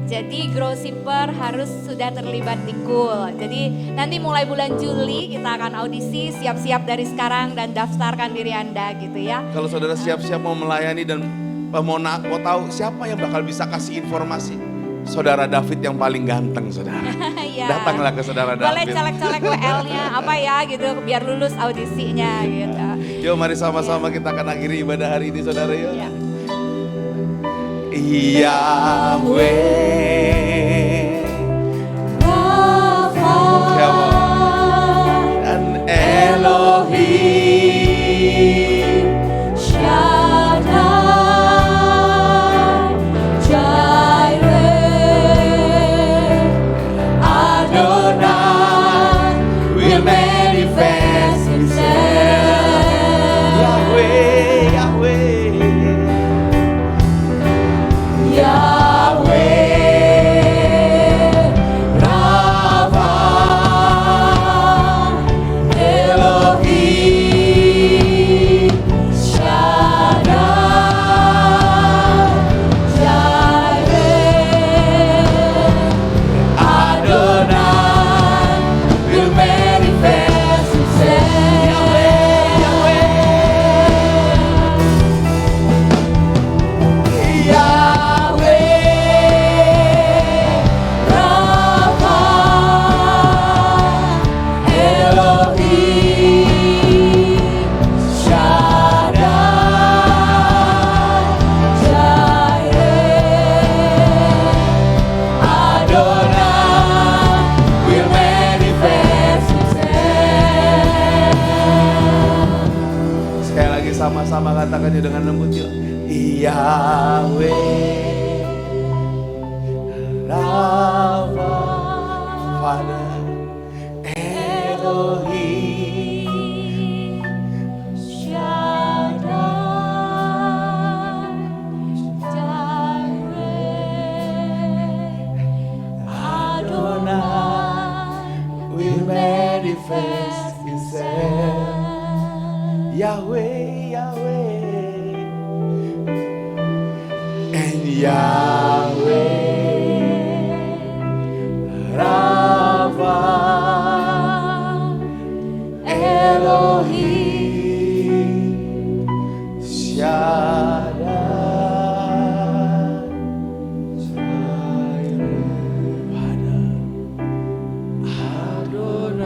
Jadi growshipper harus sudah terlibat di KUL. Jadi nanti mulai bulan Juli kita akan audisi, siap-siap dari sekarang dan daftarkan diri Anda gitu ya. Kalau saudara siap-siap mau melayani dan mau tahu siapa yang bakal bisa kasih informasi, saudara David yang paling ganteng saudara. Ya. Datanglah ke saudara Boleh David. colek-colek WL-nya apa ya gitu biar lulus audisinya gitu. Yuk mari sama-sama kita akan akhiri ibadah hari ini saudara yuk. Ya. Yahweh, dan Elohim, Shaddai, Jireh, Adonai will manifest himself. Yahweh, Yahweh, Yahweh, Rafa, Elohim, Shaddai, Jireh, Adonai will manifest himself. Yahweh, Rafa, Elohim, Shaddai, Jireh, Adonai will manifest himself. sekali lagi sama-sama katakannya dengan lembut yuk. Yahweh, Rafa, Father, Elohim, Shaddai, Jireh, Adonai will manifest himself. Yahweh, Yahweh, and Yahweh, Rafa, Elohim, Shaddai, Jireh, Adonai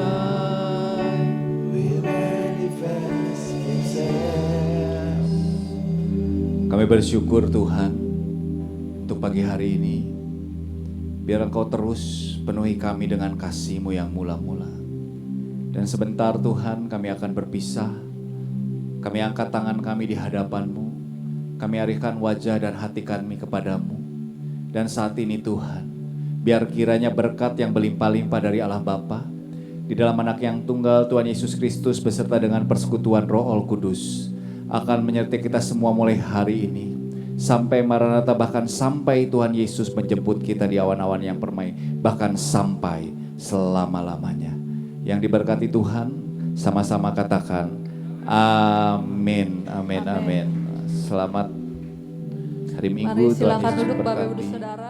will manifest himself. Kami bersyukur Tuhan untuk pagi hari ini. Biar Engkau terus penuhi kami dengan kasih-Mu yang mula-mula. Dan sebentar Tuhan kami akan berpisah. Kami angkat tangan kami di hadapan-Mu. Kami arihkan wajah dan hati kami kepadamu. Dan saat ini Tuhan, biar kiranya berkat yang berlimpah-limpah dari Allah Bapa, di dalam anak yang tunggal Tuhan Yesus Kristus beserta dengan persekutuan Roh Kudus, akan menyertai kita semua mulai hari ini. Sampai Maranatha, bahkan sampai Tuhan Yesus menjemput kita di awan-awan yang permai. Bahkan sampai selama-lamanya. Yang diberkati Tuhan, sama-sama katakan amin, amin, amin. Selamat hari Minggu. Mari silakan Tuhan Yesus duduk Bapak Ibu memberkati. Saudara.